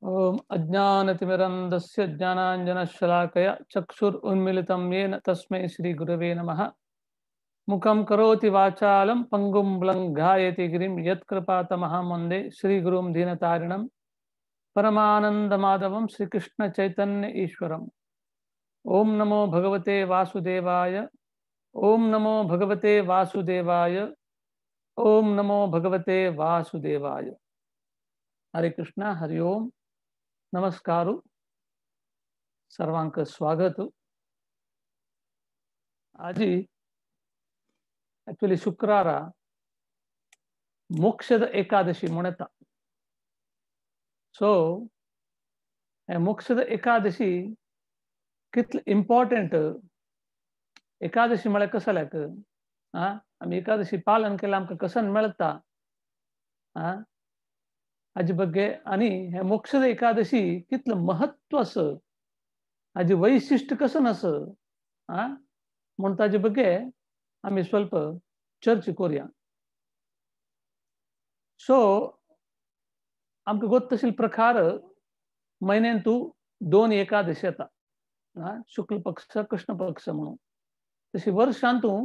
ओम अज्ञानतिमिरन्दस्य ज्ञानाञ्जनशलाकया चक्षुरुन्मिलितं येन तस्मै श्रीगुरवे नमः। मुखं करोति वाचालं पङ्गुं लङ्घायति गिरिं यत्कृपातमहं वन्दे श्रीगुरुं दीनतारिणं परमानन्दमाधवं श्रीकृष्णचैतन्य ईश्वरम्। ओम नमो भगवते वासुदेवाय। ओम नमो भगवते वासुदेवाय। ओम नमो भगवते वासुदेवाय। हरे कृष्णा हरि ओम नमस्कारू सर्वांक स्वागत। आज एक्चुअली शुक्रार मोक्षद एकादशी म्हणता। सो मोक्षद एकादशी कितल इम्पॉर्टंट एकादशी म्हळ्यार कसल्याक आमी एकादशी पालन केल्यार आमकां कसन मेळटा हाजे बग्गे आनी हे मोक्षद एकादशी कितलं महत्व आसा हाजे वैशिष्ट्य कसन आसा म्हूण ताजे बग्गे आमी स्वल्प चर्चा करूया। सो आमकां गोत तशिल्ले प्रकार म्हयन्यांतू 2 एकादशी येता, शुक्ल पक्ष कृष्ण पक्ष म्हणून। तशी वर्षांतू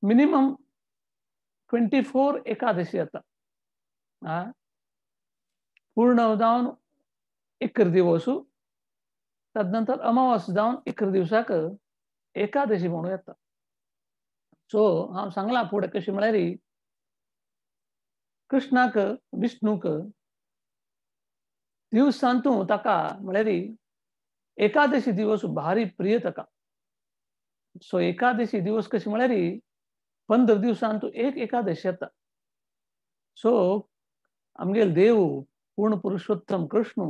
मिनिमम 24 एकादशी येता। पूर्ण जावन 1 दिवस तदनंतर अमावास जावन 1 दिवसाक एकादशी म्हणून येता। सो हांव सांगलां फुडें कशी म्हळ्यार कृष्णाक विष्णूक दिवसांतू ताका म्हळ्यार एकादशी दिवस भारी प्रिय ताका। सो एकादशी दिवस कशी म्हळ्यार 15 दिवसांतू एक एकादशी येता। सो आमगेल देव पूर्ण पुरुषोत्तम कृष्ण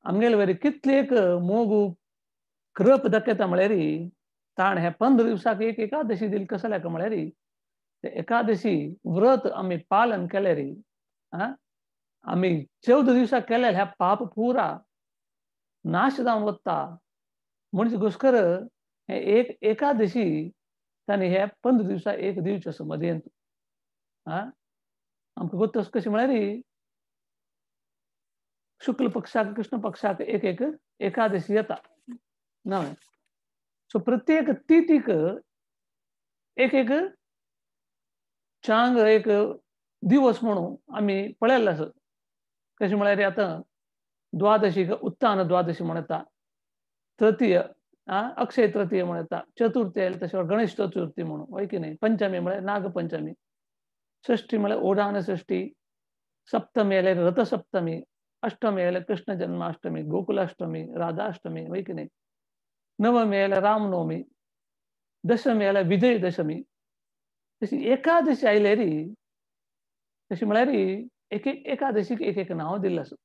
आमगेले वरी कितले एक मोग कृप दाखयता म्हळ्यार ताण हे 15 दिवसाक एक एकादशी दिली कसल्याक म्हळ्यार ते एकादशी व्रत आमी पालन केल्यार आमी 14 दिवसाक केल्यार ह्या पाप पुरा नाश जावन वता। म्हणजे घुसकर हे एक एकादशी ताणी हे 15 दिवसा एक दिवचे आसा मदयंत। आमकां गोत कशी म्हळ्यार शुक्ल पक्षाक कृष्ण पक्षाक एक एक एकादशी येता ना। सो प्रत्येक तिथीक एक एक चांग एक दिवस म्हणून आमी पळयल्लो आसा। कशें म्हळ्यार आतां द्वादशीक उत्तान द्वादशी म्हणटा, तृतीय अक्षय तृतीय म्हणटा, चतुर्थी आयली तशें गणेश चतुर्थी म्हणून वय की न्हय। पंचमी म्हळ्यार नागपंचमी, षष्ठी म्हळ्यार ओडान षष्ठी, सप्तमी आयल्यार रथसप्तमी, अष्टमी आयल्यार कृष्ण जन्माष्टमी, गोकुलाष्टमी, राधाष्टमी वय की न्हय। नवमी आयल्यार रामनवमी, दशमी आयल्यार विजयदशमी। तशी एकादशी आयल्यार तशी म्हळ्यार एक एक एकादशीक एक एक नांव दिल्लें आसा।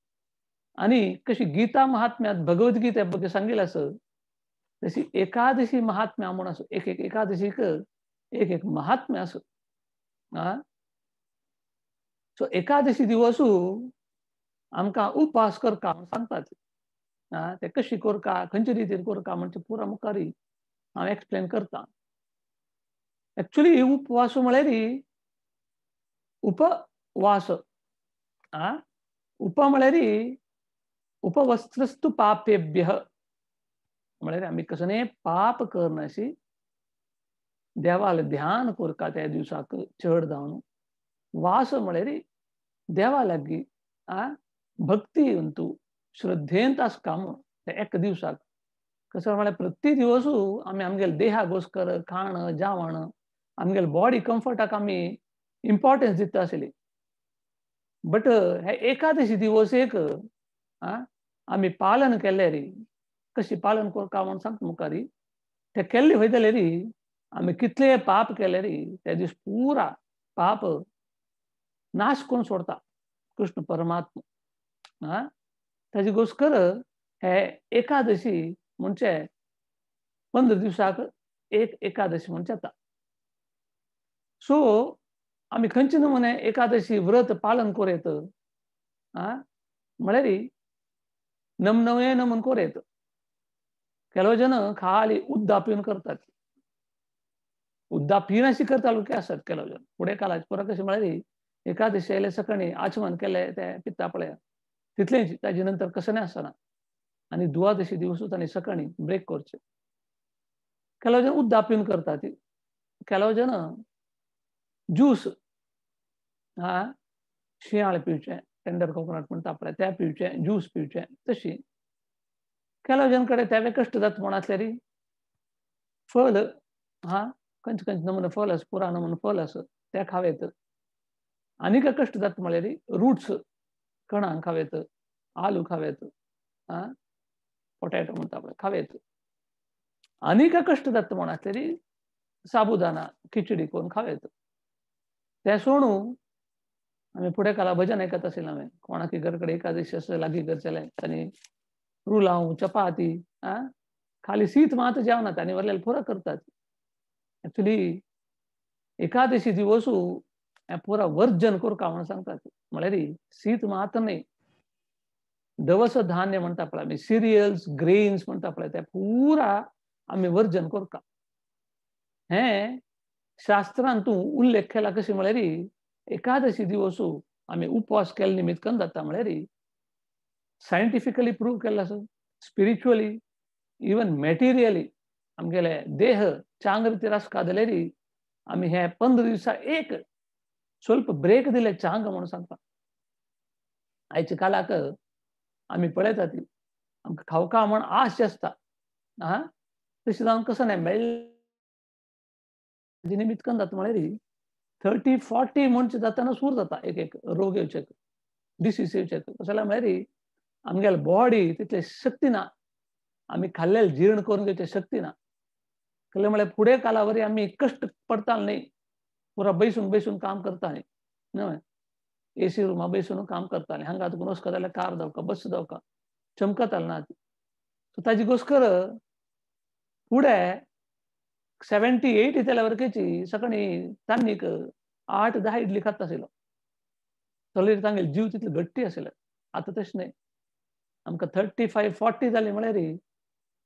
आनी कशी गीता महात्म्यांत भगवद्गीते बद्दल सांगिल्लें आसा तशी एकादशी महात्म्या म्हूण आसा। एक एक एकादशीक एक एक महात्म्य आसा। सो एकादशी दिवस आमकां उपास करता म्हूण सांगतात। ते कशी करता खंयचे रितीन करता म्हणजे पुरा मुखारी हांव एक्सप्लेन करता। एक्चुअली उपवास म्हळ्यार उपवास उप म्हळ्यार उपवस्त्रस्तु पापेभ्यः म्हळ्यार आमी कसले पाप करनाशी देवाले ध्यान करता त्या दिवसाक चड जावन। वास म्हळ्यार देवा लागीं भक्तिवंतू श्रद्धेंत आसता म्हूण ते एक दिवसाक। कसं म्हळ्यार प्रत्येक दिवस आमी आमगेले देहा घोस्कर खाण जेवण आमगेले बॉडी कम्फर्टाक आमी इम्पॉर्टन्स दिता आसली। बट हे एकादशी दिवस एक आमी पालन केल्यार कशी पालन करता म्हूण सांगता मुखारी। ते केल्ले वय जाल्यार आमी कितले पाप केल्यार त्या दीस पुरा पाप नाश करून सोडता कृष्ण परमात्मा। ताजे घोस्कर हे एकादशी म्हणजे 15 दिवसाक एक एकादशी म्हणजे जाता। सो आमी खंयचे नमुने एकादशी व्रत पालन करूं येता म्हळ्यार नवनवे नमून करूं येता। केलो जन खाली उद्दा पिवन करतात, उद्दा पिनाशी करता लोक आसात केलो जन। फुडें काळाचे परत कशें म्हळ्यार एकादशी आयले सकाळी आचमन केले ते पिता पळया तितलेंच ताजे नंतर कसं नाही आसना आनी द्वादशी दिवस तांणी सकाळी ब्रेक करचे. ಕೆಲವು ಜನ ಉದ್ದಾಪಿನ करतात ಕೆಲವು ಜನ ज्यूस शियाळ पिवचे टेंडर कोकोनट म्हणटा आपल्या त्या पिवचे ज्यूस पिवचे तशी ಕೆಲವು ಜನ ಕಡೆ त्यावे कष्ट जात म्हण आसल्यारी फळ खंयचे खंयचे नमुने फळ आसा पुराय नमुने फळ आसा ते खावेत. आनीक कष्ट जाता म्हळ्यार रूट्स कणां खावेत, आलू खावेत, पोटॅटो म्हणटा पळय खावेत. आनीक कष्ट जाता म्हण आसल्यारी साबुदाना खिचडी करून खावेत. ते सोडून आमी फुडें काला भजन आयकत आशिल्ले हांवें कोणाक घर कडेन एकादशी आसा लागीं करचेले तांणी रुलांव चपाती खाली शीत मात जेवनात आनी व्हरलेले पुरो करतात. एक्चुअली एकादशी दिवसू पुरा वर्जन करका म्हणून सांगतात. म्हळ्यार शीत मात न्हय दवस धान्य म्हणटा पळय आमी सिरियल्स ग्रेन्स म्हणटा पळय ते पुरा आमी वर्जन करका. हें शास्त्रांतू उल्लेख केला कशें म्हळ्यार एकादशी दिवसू आमी उपवास केले निमित्त जाता म्हळ्यार सायंटिफिकली प्रूव केला आसा स्पिरिच्युअली इवन मॅटेरियली आमगेले देह चांग रितीर आसका जाल्यार आमी हे 15 दिवसां एक ಸ್ವಲ್ಪ ब्रेक दिले चांग म्हणून सांगता. आयच्या काळाक आमी पळयतात आमकां खावका म्हण आस आसता तशें जावन कसं नाही मेळ निमित्त जाता म्हळ्यार 30-40 म्हणचे जाताना सूर जाता एक रोग येवचे डिसीज येवचे कसं जाल्यार म्हळ्यार आमगेले बॉडी तितले शक्ती ना आमी खाल्लेले जीर्ण करून घेवचे शक्ती ना कसले म्हळ्यार फुडें कालावरी आमी कश्ट पडताले न्हय पुरा बैसून काम करताले न्हय एसी रुमा बैसून काम करताले हांगा तुका वचका जाल्यार कार जावका बस जावका चमकताले ना सो ताजे घोस्कर फुडें 78 येतल्या वरकेची सकाळी तान्नीक 8-10 इडली खाता आशिल्लो जाल्यार तांगेले जीव तितले घट्टी आशिल्ले. आतां तशें न्हय आमकां 35-40 जाली म्हळ्यार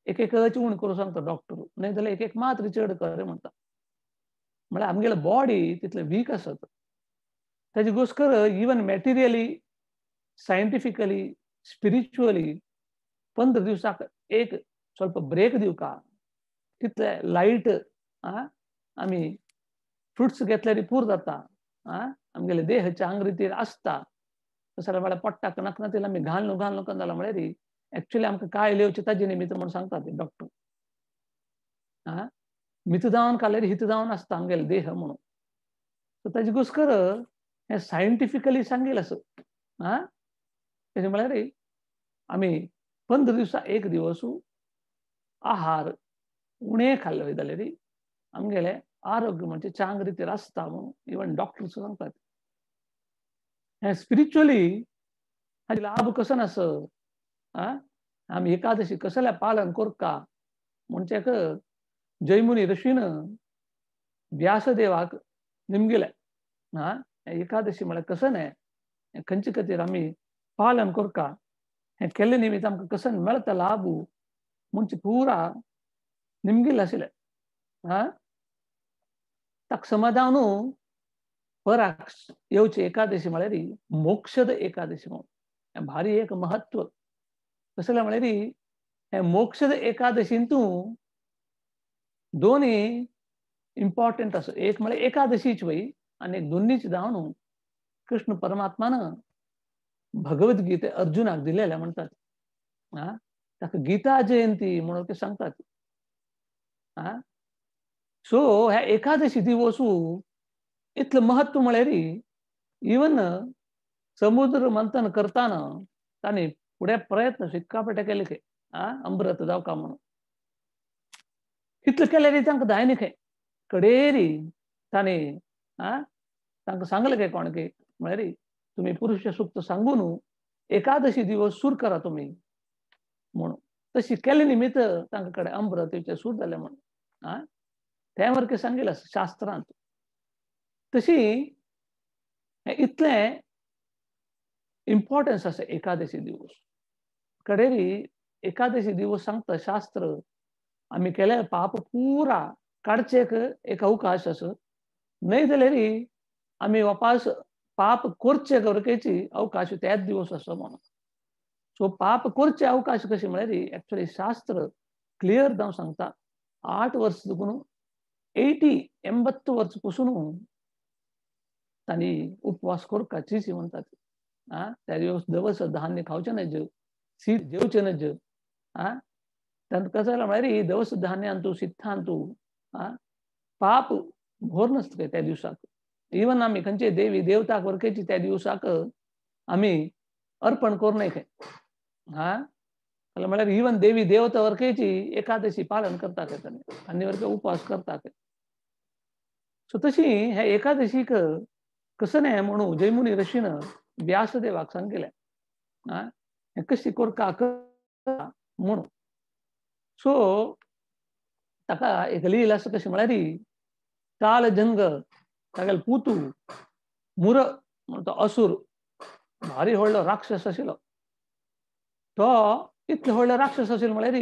एक उण करूं सांगता डॉक्टर न्हय जाल्यार एक मात्र चड कर म्हणटा. म्हळ्यार आमगेले बॉडी तितले वीक आसत ताजे घोस्कर इवन मॅटेरियली सायंटिफिकली स्पिरिच्युअली 15 दिवसाक एक ಸ್ವಲ್ಪ ब्रेक दिवका तितले लायट आमी फ्रुट्स घेतल्यार पूर जाता आमगेले देह चांग रितीर आसता तसो म्हळ्यार पोट्टाक नकना तिला आमी घालूं करून जालां म्हळ्यार एक्चुअली आमकां कांय येवचे ताजे निमित्त म्हणून सांगतात डॉक्टर. मित जावन खाल्यार हित जावन आसता आमगेले देह म्हणून सो ताजे घोस्कर हें सायंटिफिकली सांगिल्लें आसा तेजे म्हळ्यार आमी 15 दिवसां एक दिवसू आहार उणें खाल्ले जाल्यार आमगेले आरोग्य म्हणजे चांग रितीर आसता म्हणून इवन डॉक्टर्स सांगतात. हें स्पिरिच्युअली हाजे लाभ कसो नास आमी एकादशी कसले पालन करता म्हणचेक जैमुनी ऋषीन व्यासदेवाक निमगिले एकादशी म्हळ्यार कसं न्हय खंयचे खातीर आमी पालन करता हें केल्ले निमित्त आमकां कसो मेळटा लाभ म्हणजे पुरा निमगिल्ले आशिल्ले ताका समाधान पराक येवची एकादशी म्हळ्यार मोक्षद एकादशी म्हणून भारी एक महत्व कसं जाल्यार म्हळ्यार हे मोक्षद एकादशींतू दोन्ही इम्पॉर्टंट आसा. एक म्हळ्यार एकादशीच वय आनी दोनीच जावन कृष्ण परमात्मान भगवद्गीते अर्जुनाक दिलेले म्हणटात ताका गीता जयंती म्हणून ते सांगतात. सो ह्या एकादशी दिवसू इतलें महत्व म्हळ्यार इवन समुद्र मंथन करताना तांणी फुडें प्रयत्न सिक्कापट्टे केले खंय अमृत जावका म्हणून इतलें केल्यार तांकां जायना खंय कडेरी तांणी तांकां सांगलें खंय कोणके म्हळ्यार तुमी पुरुष सूक्त सांगून एकादशी दिवस सूर करा तुमी म्हणून तशी केले निमित्त तांचे कडेन अमृत येवचें सूर जालें म्हणून त्या वरके सांगिल्लें शास्त्रांत. तशी इतलें इम्पॉर्टन्स आसा एकादशी दिवस कडेरी एकादशी दिवस सांगता शास्त्र आमी केले पाप पुरा काडचेक एक अवकाश आसा न्हय जाल्यार आमी वापस पाप करचे गरजेची अवकाश त्याच दिवस आसा म्हणून सो पाप करचे अवकाश कशे म्हळ्यार एक्चुअली शास्त्र क्लियर जावन सांगता 8 वर्ष दुखून 80 वर्ष पसून तांणी उपवास करपाचीच म्हणटात. त्या दिवस दवस धान्य खावचें न्हय, शीत जेवचें न्हय. तांकां कसं जालां म्हळ्यार दवस धान्यान तूं सिद्धांत तूं पाप भोर नासता त्या दिवसाक. इवन आमी खंयचे देवी देवताक वरकेची त्या दिवसाक आमी अर्पण करूं खंय. म्हळ्यार इवन देवी देवता वरकेची एकादशी पालन करता खंय आनी वरके उपवास करता खंय. सो तशी हे एकादशीक कसं न्हय म्हणून जैमुनी ऋषीन व्यासदेवाक सांगिल्लें. हें कशी करता म्हणून. सो ताका एक लील आसा कशी म्हळ्यार कालजंग तागेलो पुतू मुर म्हणून तो असुर भारी व्हडलो राक्षस आशिल्लो. तो इतलो व्हडलो राक्षस आशिल्लो म्हळ्यार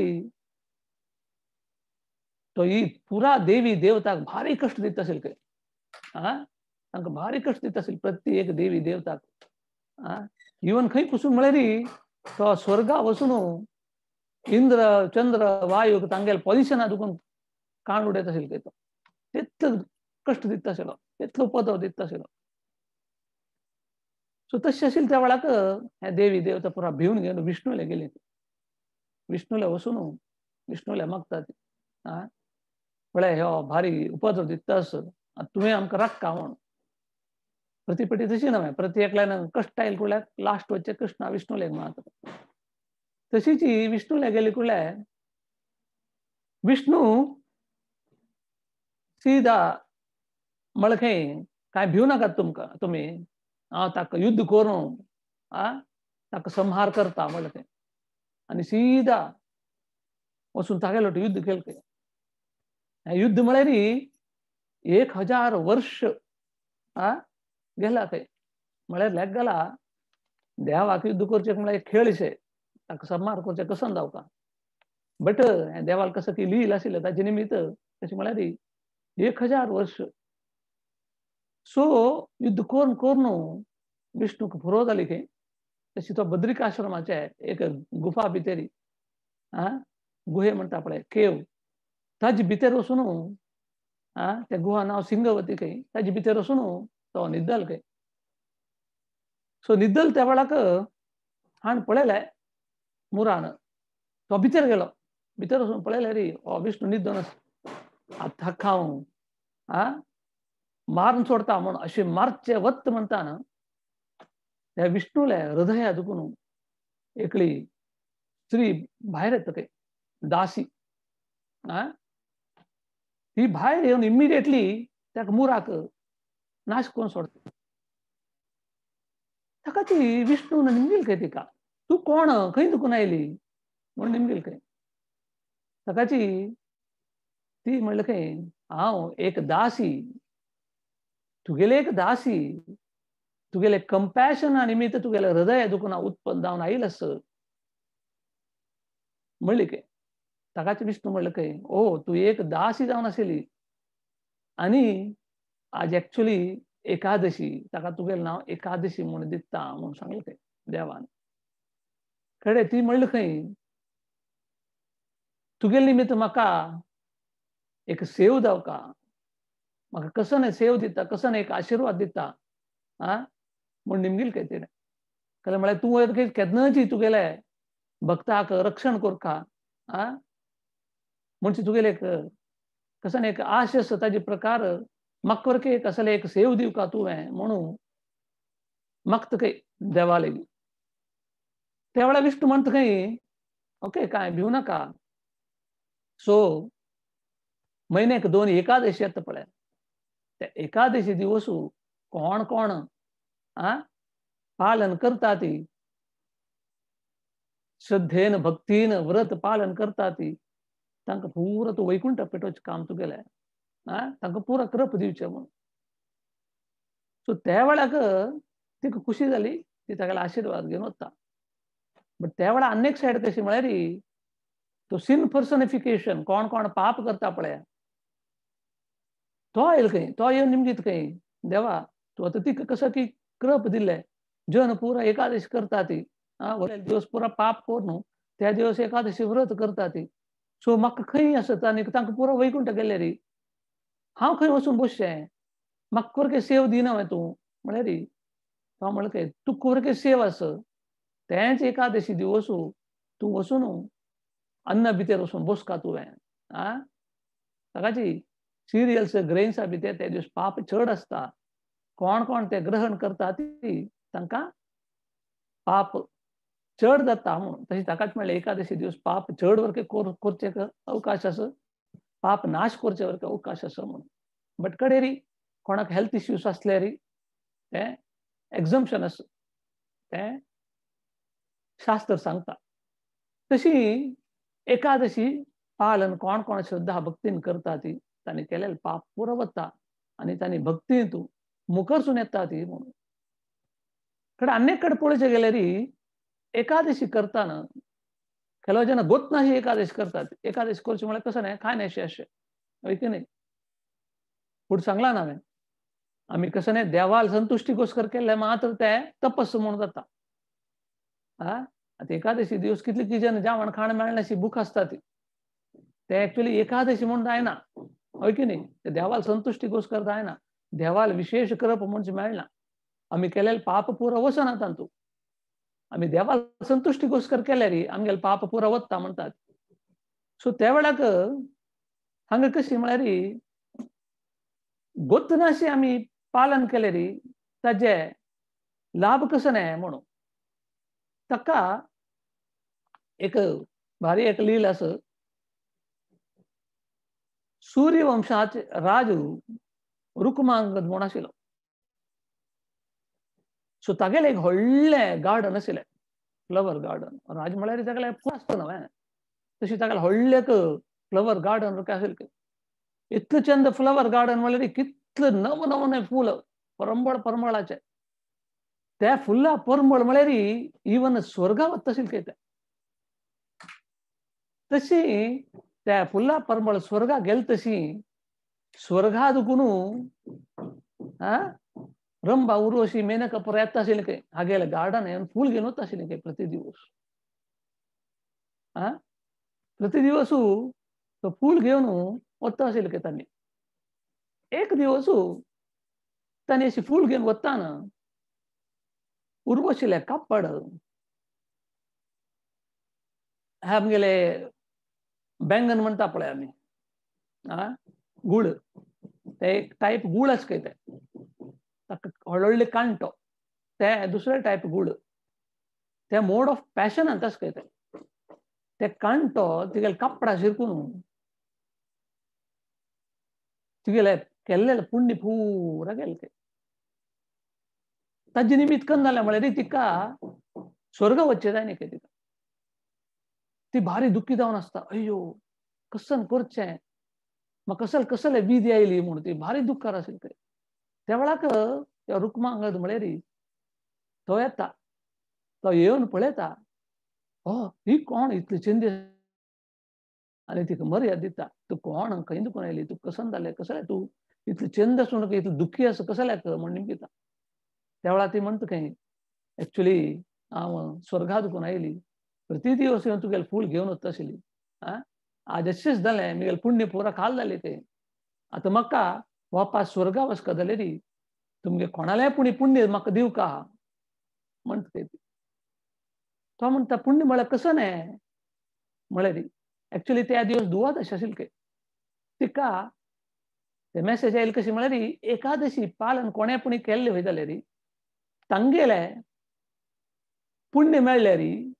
तो ही पुरा देवी देवताक भारी कश्ट दिता आशिल्लो खंय. तांकां भारी कश्ट दिता आशिल्लो प्रत्येक देवी देवताक. इवन खंय पसून म्हळ्यार तो स्वर्गा वचून इंद्र चंद्र वायूक तांगेल्या पोझिशनार दुखून काण उडयता आशिल्लो खंय तो. तितलो कश्ट दिता आशिल्लो, तितलो उपद्रव दिता आशिल्लो. सो तशें आशिल्ले त्या वेळाक हे देवी देवता पुरा भिवन घेवन विष्णूले गेली. विष्णूले वचून विष्णूले मागता ती पळय हो भारी उपद्रव दितास, तुवें आमकां राखता म्हूण. प्रतिपेटी तशी न्हय, प्रति एकल्यान कश्ट आयले कुळ्यार लास्ट वच्चे कृष्णा विष्णूले मागता. तशीच ही विष्णूले गेली कुळ्यार विष्णू सीधा म्हळ्यार खंय कांय भिवू नाकात तुमी. हांव ताका युध्द करून ताका संहार करता म्हळ्यार खंय. आनी सीधा वचून तागेलो युध्द केलें खंय. हें युध्द म्हळ्यार 1000 वर्ष गेला खंय. म्हळ्यार लेक घाला देवाक युध्द करचें म्हळ्यार एक खेळशें, ताका संहार करचें कसो जावका. बट हें देवाक कसं ती लील आशिल्ली ताचे निमित्त कशें म्हळ्यार 1000 वर्ष. सो युध्द करून करून विष्णूक पुरो जाली खंय. तशी तो बद्रिकाश्रमाचे एक गुफा भितर गुहे म्हणटा पळय केव, ताजे भितर वचून त्या गुहा नांव सिंगवती खंय. ताजे भितर वचून तो न्हिदल खंय. सो न्हिदल त्या वेळाक हांवें पळयलें मुरान तो भितर गेलो. भितर वचून पळयल्यार हो विष्णू न्हिदोन आसा. ताका हांव मारून सोडता म्हूण अशें मारचें वत म्हणटाना त्या विष्णूले हृदया दुखून एकली स्त्री भायर येता खंय, दासी. ही भायर येवन इमिडिएटली त्या मुराक नाश करून सोडता. ताका ती विष्णून निमगेली खंय तिका. तूं कोण, खंय दुखून आयली म्हूण निमगेली खंय. ताकाची ती म्हणलें खंय हांव एक दासी, तुगेले एक दासी, तुगेले कंपॅशना निमित्त तुगेले हृदय दुखून उत्पन्न जावन आयिल्लो आस म्हणली खंय. ताकाची विष्णू म्हणलें खंय ओ तूं एक दासी जावन आशिल्ली आनी आज एक्चुअली एकादशी, ताका तुगेलें नांव एकादशी म्हूण दिता म्हूण सांगलें खंय देवान. कळ्ळें. ती म्हणली खंय तुगेले निमित्त म्हाका एक सेव जावका, म्हाका कसो न्हय सेव दिता, कसो न्हय एक आशिर्वाद दिता म्हूण निमगेली खंय तिणें. कळ्ळें. म्हळ्यार तूं केन्नाची तुगेले भक्ताक रक्षण कोरता म्हणजे तुगेले एक कसो न्हय एक आश आसा ताजे प्रकार म्हाका वरके कसले एक सेव दिवका तुवें म्हणून मागता खंय देवा लेगी. त्या वेळार विष्णू म्हणटा खंय ओके कांय भिवू नाका. सो म्हयन्याक 2 एकादशी येता पळय. त्या एकादशी दिवस कोण कोण पालन करता ती श्रद्धेन भक्तीन व्रत पालन करता ती तांकां पुरो तूं वैकुंठ पेटोवचें काम तुगेलें. तांकां पुरो कृप दिवचें म्हणून. सो त्या वेळाक तिका खुशी जाली. ती तागेलो आशिर्वाद घेवन वता. बट त्या वेळार आनी एक सायड कशी म्हळ्यार तो सिन पर्सनिफिकेशन कोण कोण पाप करता पळय तो आयलो खंय. तो येवन निमगीत खंय देवा तूं आतां तिका कसो की कृप दिलें. जन पुरो एकादशी करता ती दिवस पुरा पाप करून त्या दिवस एकादशी व्रत करता ती. सो म्हाका खंय आसता आनी तांकां पुरो वैकुंठ गेले रे. हांव खंय वचून बसचें? म्हाका कोरके सेव दिना हांवें तूं. म्हळ्यार रे हांव म्हणलें काय तूं कोरके सेव आस. तेंच एकादशी दिवस तूं वचून अन्न भितर वचून बसका तुवें. आं? ताकाची सिरियल्स, ग्रेन्स बी ते दिवस पाप चड आसता. कोण ते ग्रहण करता ती तांकां पाप चड जाता म्हणून. तशें ताकाच म्हणलें एकादशी दिवस पाप चड वरके करचे अवकाश आसा. पाप नाश करचे वरके अवकाश आसा म्हणून. बट कडेरी कोणाक हेल्थ इश्यूज आसले री ते एक्झम्पशन आसा. तें शास्त्र सांगता. तशी एकादशी पालन कोण श्रद्धा भक्तीन करता ती तांणी केलेलें पाप पुरो वता आनी तांणी भक्तींत मुखारसून येता ती म्हणून. अनेक कಡೆ पळोवचें गेल्यार एकादशी करताना ಕೆಲವು ಜನ ಗೊತ್ತನಾಶಿ एकादशी करतात. एकादशी करची म्हळ्यार कसं नाही काय नाही अशें होय की नाही. पुढे सांगला ना हांवें आमी कसं नाही देवाल संतुष्टी घोस्कर केल्ले मात्र ते तपस्स म्हणून जाता. आता एकादशी दिवस कितले की जन जेवण खाण मेळनाशी भूक आसता ती ते एक्चुअली एकादशी म्हणून जायना होय की नाही. ते देवाल संतुष्टी घोस्कर जायना. देवाल विशेष करप म्हणजे मेळना. आमी केलेले पाप पुरो वचना तांतू. आमी देवाल संतुष्टी घोस्कर केले री आमगेले पाप पुरो वता म्हणटात. सो त्या वेळाक हांगा कशी म्हळ्यार गोत्तनाशी आमी पालन केले री ताजे लाभ कसो न्हय म्हणून. ताका एक भारी एक लील आसा. सूर्यवंशाचे राजू रुक्मांगद म्हूण आशिल्लो. सो तागेलें एक व्हडलें गार्डन आशिल्लें फ्लवर गार्डन. राज म्हळ्यार तागेलें फूल आसता न्हय. तशी तागेलें व्हडलें फ्लवर गार्डन आशिल्लें. इतलें चंद फ्लवर गार्डन म्हळ्यार कितले नवनवने फूल परमळाचे. त्या फुल्ला परमळ म्हळ्यार इवन स्वर्गा वता आशिल्लें ते. तशी त्या फुल्ला परमळ स्वर्गा गेले तशी स्वर्गाद गुणू रंभा उर्वशी मेनका पुरो येता आशिल्लें खंय हागेले गार्डन येवन फूल घेवन वता आशिल्लें खंय प्रति दिवस. प्रति दिवस तो फूल घेवन वता आशिल्लें खंय तांणी. एक दिवस तांणी अशी फूल घेवन वताना उर्वशीले कापड आमगेले बेंगन म्हणटा पळय आमी गूळ ते एक टायप गूळ आसा खंय ते ताका व्हडले कांटो ते दुसरे टायप गूळ ते मोड ऑफ पॅशनांत आसा खंय ते कांटो तिगेले कापडा शिरकून तिगेले केल्लेले पुण्य पुरा गेले ते. ताजे निमित्त कन्न जालें म्हळ्यार तिका स्वर्ग वचचें जाय न्ही तिका. ती भारी दुख्खी जावन आसता. अय्यो कसन करचें म्हाका कसले विधी आयली म्हणून ती भारी दुख्खार आशिल्ली खंय. त्या वेळाक त्या रुक्मांगद म्हळ्यार तो येता. तो येवन पळयता ही कोण इतली चेंदी आनी तिका मर्याद दिता. तूं कोण खंय दुखून आयली तूं कसन जालें कसलें तूं इतली चेंद आसून इतली दुख्खी आसा कसल्याक म्हण निमतां. त्या वेळार ती म्हणटा खंय एक्चुअली हांव स्वर्गा दुखून आयली प्रति दिवस येवन तुगेलें फूल घेवन वता आशिल्ली. आज अशेंच जालें म्हगेलें पुण्य पुरा खाल जालें तें. आतां म्हाका वापस स्वर्गा वचका जाल्यार तुमगे कोणालें पुण्य म्हाका दिवका म्हणटा ते. तो म्हणटा पुण्य म्हळ्यार कसो न्हय म्हळ्यार एक्चुअली त्या दिवस द्वादश आशिल्लें खंय. तिका ते मॅसेज आयली कशी म्हळ्यार एकादशी पालन कोणें केल्लें वय जाल्यार तांगेलें पुण्य मेळ्ळें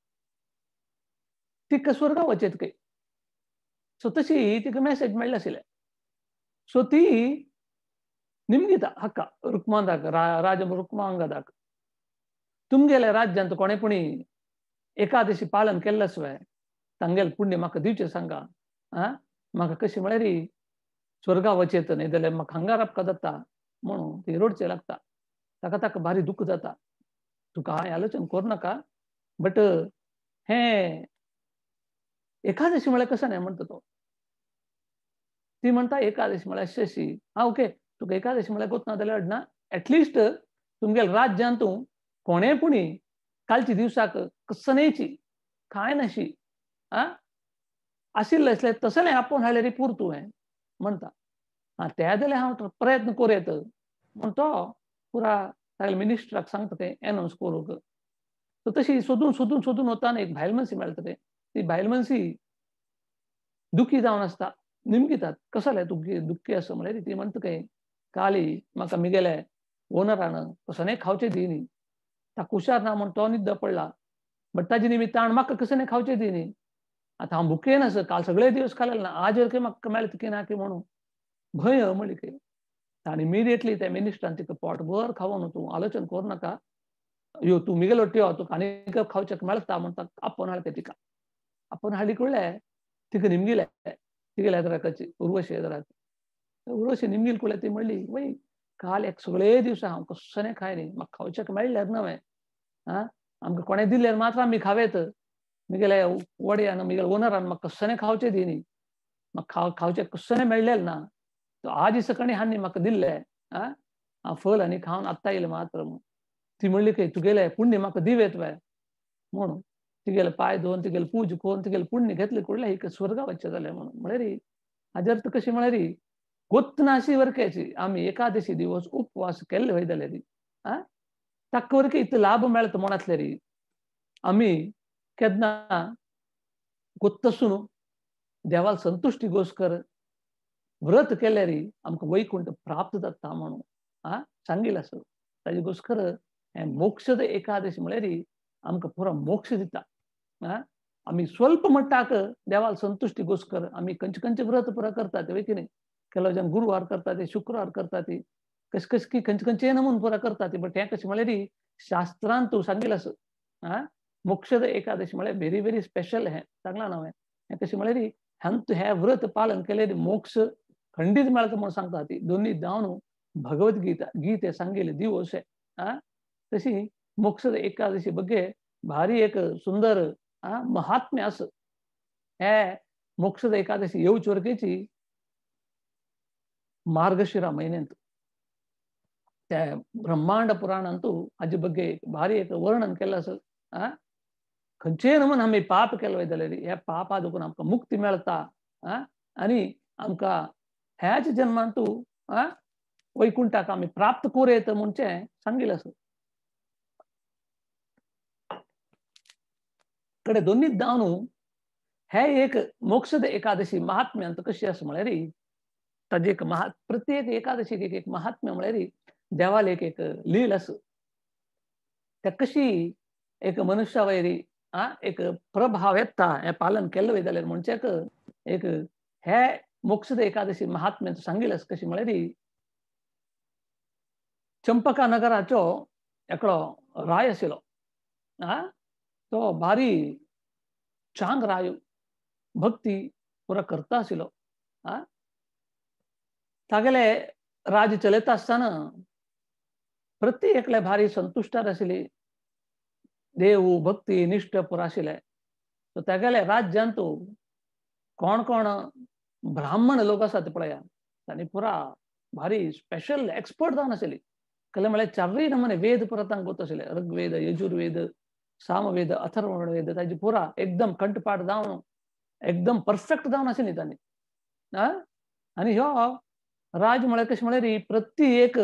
तिका स्वर्गा वचत खंय. सो तशी तिका मॅसेज मेळ्ळें आशिल्लें. सो ती निमगिता हक्का रुक्मांगादाक राज रुक्मांगदाक तुमगेल्या राज्यांत कोणें एकादशी पालन केल्लें शिवाय तांगेलें पुण्य म्हाका दिवचें सांगा. म्हाका कशी म्हळ्यार स्वर्गा वचत न्ही जाल्यार म्हाका हांगा रावपा जाता म्हणून ती रडचें लागता. ताका भारी दुख्ख जाता. तुका हांवें आलोचन करूं बट हें एकादशी म्हळ्यार कसो न्हय म्हणटा तो. ती म्हणटा एकादशी म्हळ्यार अशी ओके तुका एकादशी म्हळ्यार गोत ना जाल्यार अडना एटलिस्ट तुमगेल्या राज्यांत कोणें कालची दिवसाक कसनेची काय नशी आ आशिल्लें तसलें आपूण हाडल्यार पुरतू हें म्हणटा. त्या जाल्यार हांव प्रयत्न करीत म्हूण तो पुरा सगल्या मिनिस्टराक सांगता तें एनावन्स करूंक. सो तशी सोदून वताना एक बायल मनशी मेळटा तें. ती बायल मनशी दुखी जावन आसता. निमगितात. कसलें दुख्खी आसा म्हळ्यार ती म्हणटा काय काली म्हाका म्हगेल्या ओनरान कसलें खावचें दी न्ही. ताका हुशार ना म्हूण तो निद्दा पडला. बट ताजे निमित्तान म्हाका कसलें खावचें दी न्ही. आतां हांव भुकेन आसा. काल सगळे दिवस खाल्लें ना. आज जर म्हाका मेळटा की ना की म्हणून भंय म्हणली की. आनी इमिडिएटली त्या मिनिस्टरान तिका पोटभर खावोन तूं आलोचन करूं नाका. यो तूं म्हगेलो यो तुका आनीक खावचें मेळटा म्हूण ताका आपोवन हाडलें तिका. आपोवन हाडली कुळ्ळें तिका निमगिलें तिगेल्या एदराकाची उर्वशी एदराक. उर्वशी निमगिले कुळ्ळें ती म्हणली वय काल एक सगळे दिवस हांव कसलें खाय न्ही. म्हाका खावचें मेळ्ळें नवें. आमकां कोणें दिल्यार मात्र आमी खावेत. म्हगेल्या वड्यान म्हगेल्या ओनरान म्हाका कसलें खावचें दी न्ही. म्हाका खावचें कसलें मेळ्ळेलें ना. तो आज सकाळी हांणी म्हाका दिल्लें. हांव फल आनी खावन आत्तां येयलें मात्र म्हूण. ती म्हणली की तुगेलें पुण्य म्हाका दिवेत बाय म्हणून. तिगेले पांय धुवन तिगेली पूजा करून तिगेलें पुण्य घेतलें कुळ्ळें ही स्वर्गा वचचें जालें म्हणून. म्हळ्यार हाजे अर्थ कशें म्हळ्यार गोत्तनाशी वरकेची आमी एकादशी दिवस उपवास केल्ले वय जाल्यार ताका वरके इतलो लाभ मेळटा म्हणातल्यार आमी केन्ना गोत्तसून देवाल संतुश्टी घोस्कर व्रत केल्यार आमकां वैकुंठ प्राप्त जाता म्हणून सांगिल्लें आसा. ताजे घोस्कर हें मोक्षद एकादशी म्हळ्यार आमकां पुरो मोक्ष दिता. आमी स्वल्प मट्टाक देवाल संतुश्टी घोस्कर आमी खंयचे व्रत पुरा करतात वय की न्ही. केलो जाण गुरुवार करतात, शुक्रवार करतात, कशें की खंयचे नमून पुरा करतात. बट हें कशें म्हळ्यार शास्त्रांत तूं सांगिल्लें आसा मोक्षद एकादशी म्हळ्यार व्हेरी व्हेरी स्पेशल हें सांगलां हांवें. हें कशें म्हळ्यार हें व्रत पालन केल्यार मोक्ष खंडीत मेळटा म्हूण सांगता ती. दोनी जावन भगवद्गीता गीते सांगिल्ले दिवस तशी मोक्षद एकादशी ಬಗ್ಗೆ भारी एक सुंदर महात्म्य आसा. हे मोक्षद एकादशी येवचे वरकेची मार्गशिरा म्हयन्यांत त्या ब्रह्मांड पुराणांतू हाजे ಬಗ್ಗೆ भारी एक वर्णन केल्लें आसा. खंयचेय नमून आमी पाप केलो वय जाल्यार ह्या पापा देखून आमकां मुक्ती मेळटा आनी आमकां ह्याच जन्मांतू वैकुंठाक आमी प्राप्त करूं म्हणचें सांगिल्लें आसा. कडे दोनीच जावन हे एक मोक्षद एकादशी महात्म्यांत कशी आसा म्हळ्यार ताजे एक प्रत्येक एकादशीक एक महात्म्य म्हळ्यार देवाल एक लील आसा. त्या कशी एक मनुश्या वयर एक प्रभाव येता हें पालन केलें वय जाल्यार म्हणचेक एक हे मोक्षद एकादशी महात्म्यांत सांगिल्लें आसा. कशी म्हळ्यार चंपका नगराचो एकलो राय आशिल्लो. तो भारी चांग राय भक्ती पुरो करता आशिल्लो. तागेले राज्य चलयता आसतना प्रत्येकले भारी संतुश्टार आशिल्ली. देव भक्ती निश्ठ पुरो आशिल्ले. सो तागेले राज्यांत कोण कोण ब्राह्मण लोक आसात पळया तांणी पुरा भारी स्पेशल एक्सपर्ट जावन आशिल्ली. कसले म्हळ्यार चारय नमुने वेद पुरो तांकां गोत आशिल्ले. ऋग्वेद, यजुर्वेद, सामवेद, अथर्ववेद ताजी पुरा एकदम कंठपाठ जावन एकदम परफेक्ट जावन आशिल्ली तांणी. आनी ह्यो राज म्हळ्यार कशें म्हळ्यार प्रत्येक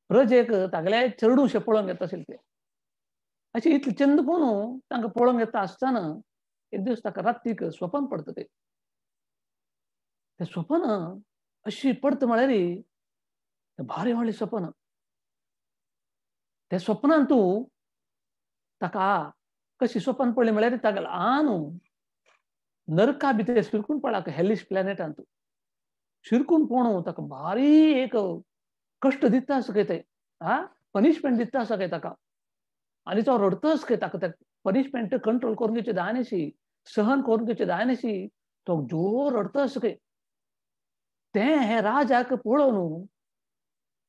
प्रजेक तागेले चरडूशे पळोवंक येता आशिल्ले ते. अशें इतलें चंद पोवन तांकां पळोवंक येता आसतना एक दीस ताका रातीक स्वपन पडटा तें. तें स्वपन अशी पडता म्हळ्यार भारी व्हडलें स्वपन. त्या स्वप्नांत ताका कशी स्वपन पडली म्हळ्यार तागेलो आंग नरका भितर शिरकून पडला हेलिश प्लॅनेटांत. शिरकून पळोवन ताका भारी एक कश्ट दिता आसा खंय तें पनिशमेंट दिता आसा खंय ताका. आनी तो रडता आसा खंय ताका तें पनिशमेंट कंट्रोल करून घेवचें जायनाशी, सहन करून घेवचें जायनाशी तो जोर रडता आसा खंय. तें हे राजाक पळोवन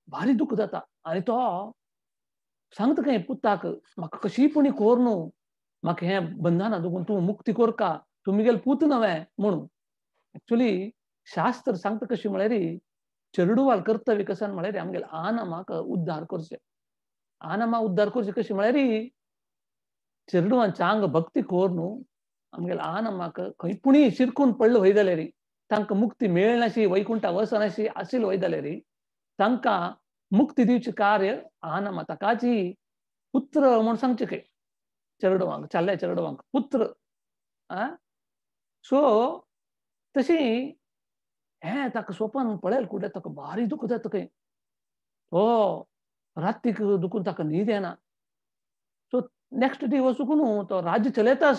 भारी दूख जाता. आनी तो सांगता खंय पुताक म्हाका कशी पुणी कोर न्हू. म्हाका हें बंधना देखून तूं मुक्ती कोरका. तूं म्हगेलो पूत न्हवें म्हणून. एक्चुअली शास्त्र सांगता कशी म्हळ्यार चेडूवाल कर्तव्य कसन म्हळ्यार आमगेले आनामाक उद्धार करचें. आनामा उद्धार करचें कशें म्हळ्यार चेरडून चांग भक्ती कोर न्हू आमगेले आन म्हाका खंय पुणी शिरकून पडलो वय जाल्यार तांकां मुक्ती मेळनाशी वैकुंठा वचनाशी आशिल्लो वय जाल्यार तांकां मुक्ती दिवचें कार्य आन ताकाची पुत्र म्हूण सांगचें खंय चेरडोवांक चाल्ल्या चेरडोवांक पुत्र सो तशी हें ताका स्वपन पळयल कुडले ताका भारी दुख जाता खंय हो रातीक दुखून ताका न्हीद येना सो नेक्स्ट डे वचून तो राज्य चलयता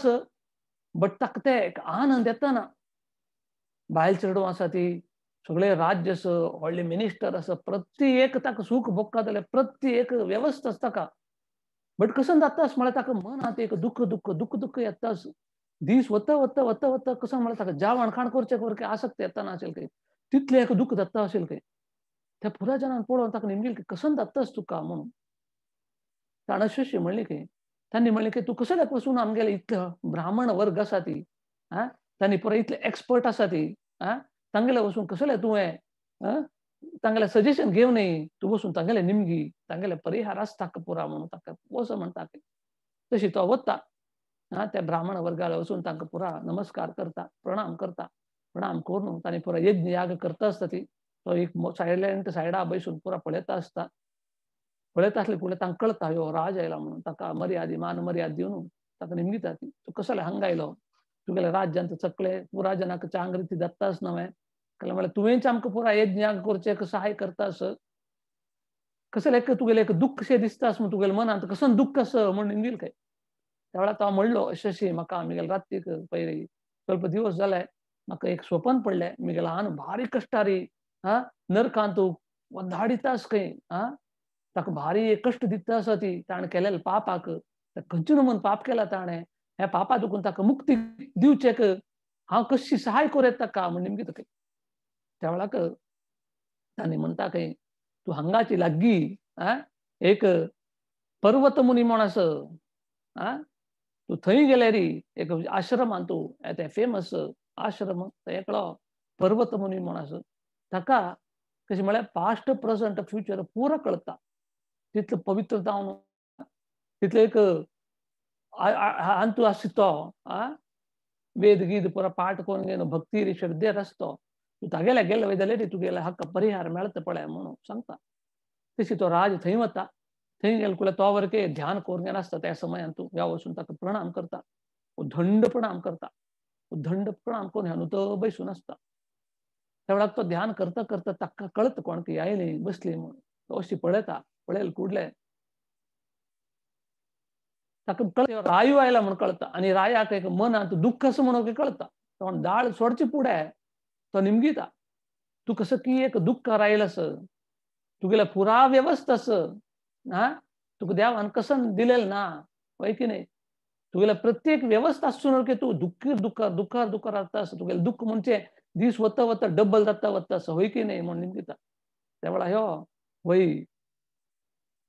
बट ताका ते एक आनंद येतना बायल चेडूं आसा ती सगळे राज्य व्हडले मिनिस्टर आसा प्रत्येक ताका सूख भोगता जाल्यार प्रत्येक वेवस्था आसा ताका बट कसं जाता म्हळ्यार ताका मनांत एक दुख दुख दुख दुख येता दीस वता वता वता वता कसं म्हळ्यार ताका जेवण खाण करचे करके आसक्त येता नाशिल्लें खंय तितलें एक दुख जाता आशिल्लें खंय त्या पुराय जाणांक पळोवन ताका निमगेलें कसं जाता तुका म्हणून ताणें अशी म्हणली की तांणी म्हणलें की तूं कसो पासून आमगेले इतलो ब्राह्मण वर्ग आसा ती तांणी पुराय इतले एक्सपर्ट आसा ती तांगेले वचून कसले तुवें तांगेलें सजेशन घेवन तूं वचून तांगेलें निमगी तांगेले परिहार आसता ताका पुरा म्हणून ताका वच म्हणटा तशी तो वता त्या ब्राह्मण वर्गाला वचून तांकां पुरा नमस्कार करता प्रणाम करून तांणी पुरा यज्ञ याग करता आसता ती तो एक सायडा बसून पुरा पळयता आसता पळयता आसले फुडें तांकां कळटा ह्यो राज आयला म्हणून ताका मान मर्याद दिवन ताका निमगिता ती तूं कसले हांगा आयलो तुगेल्या राज्यांत चकले पुरा जनाक चांग रीती दत्तास नवे कळ्ळें म्हळ्यार तुवेंच आमकां पुरा यज्ञ याग करचे सहाय करतास कसले तुगेलें एक दुख्ख शें दिसता म्हूण तुगेल्या मनांत कसं दुख्ख म्हूण निमगील काय त्या वेळार तो म्हणलो अशी म्हाका आमगेले रातीक पयलीं स्वल्प दिवस जाले म्हाका एक स्वपन पडलें म्हगेलो आन भारी कश्टारी नरकांत वधाडितास खंय ताका भारी एक कश्ट दिता आसा ती ताणें केलेले पापाक खंयचे म्हूण पाप केला ताणें ह्या पापा दुखून ताका मुक्ती दिवचेक हांव कशी सहाय करूं ताका म्हूण निमगीत खंय त्या वेळाक तांणी म्हणटा खंय तूं हांगाची लागीं एक पर्वत मुनी म्हूण आसा तूं थंय गेल्यार एक आश्रमान तूं ते फेमस आश्रम एकलो पर्वत मुनी म्हूण आसा ताका कशें म्हळ्यार पास्ट प्रेझंट फ्युचर पुरो कळटा तितलो पवित्र जावन तितलो एक अंतू आसा तो वेद गीत पुरा पाठ करून घेवन भक्ती श्रद्धेर आसता तूं तागेल्या गेले वय जाल्यार तुगेले हाका परिहार मेळता पळय म्हणून सांगता तशी तो राज थंय वता थंय गेले कुळे तो वरके ध्यान करून घेवन आसता त्या समयान तूं ह्या वचून ताका प्रणाम करता उद्धंड प्रणाम करता उद्धंड प्रणाम करून ह्यान तो बसून आसता त्या वेळाक तो ध्यान करता करता ताका कळता कोण की आयली बसली म्हणून तो अशी पळयल कुडले ताका कळटा रायू आयला म्हणून कळटा आनी रायाक एक मनांत दुख्ख आसा म्हणून कळटा तो दाळ सोडचे पुढे तो निमगिता तू कसं की एक दुख्ख राहिलं तुगेला पुरा व्यवस्था तुका देवान कसं दिलेलं ना होय की नाही तुगेला प्रत्येक व्यवस्था आसून की तू दुःखार रावता तुगेलें दुःख म्हणजे दीस वता वता डबल जाता वता होय की नाही म्हणून निमगिता त्या वेळा ह्यो वय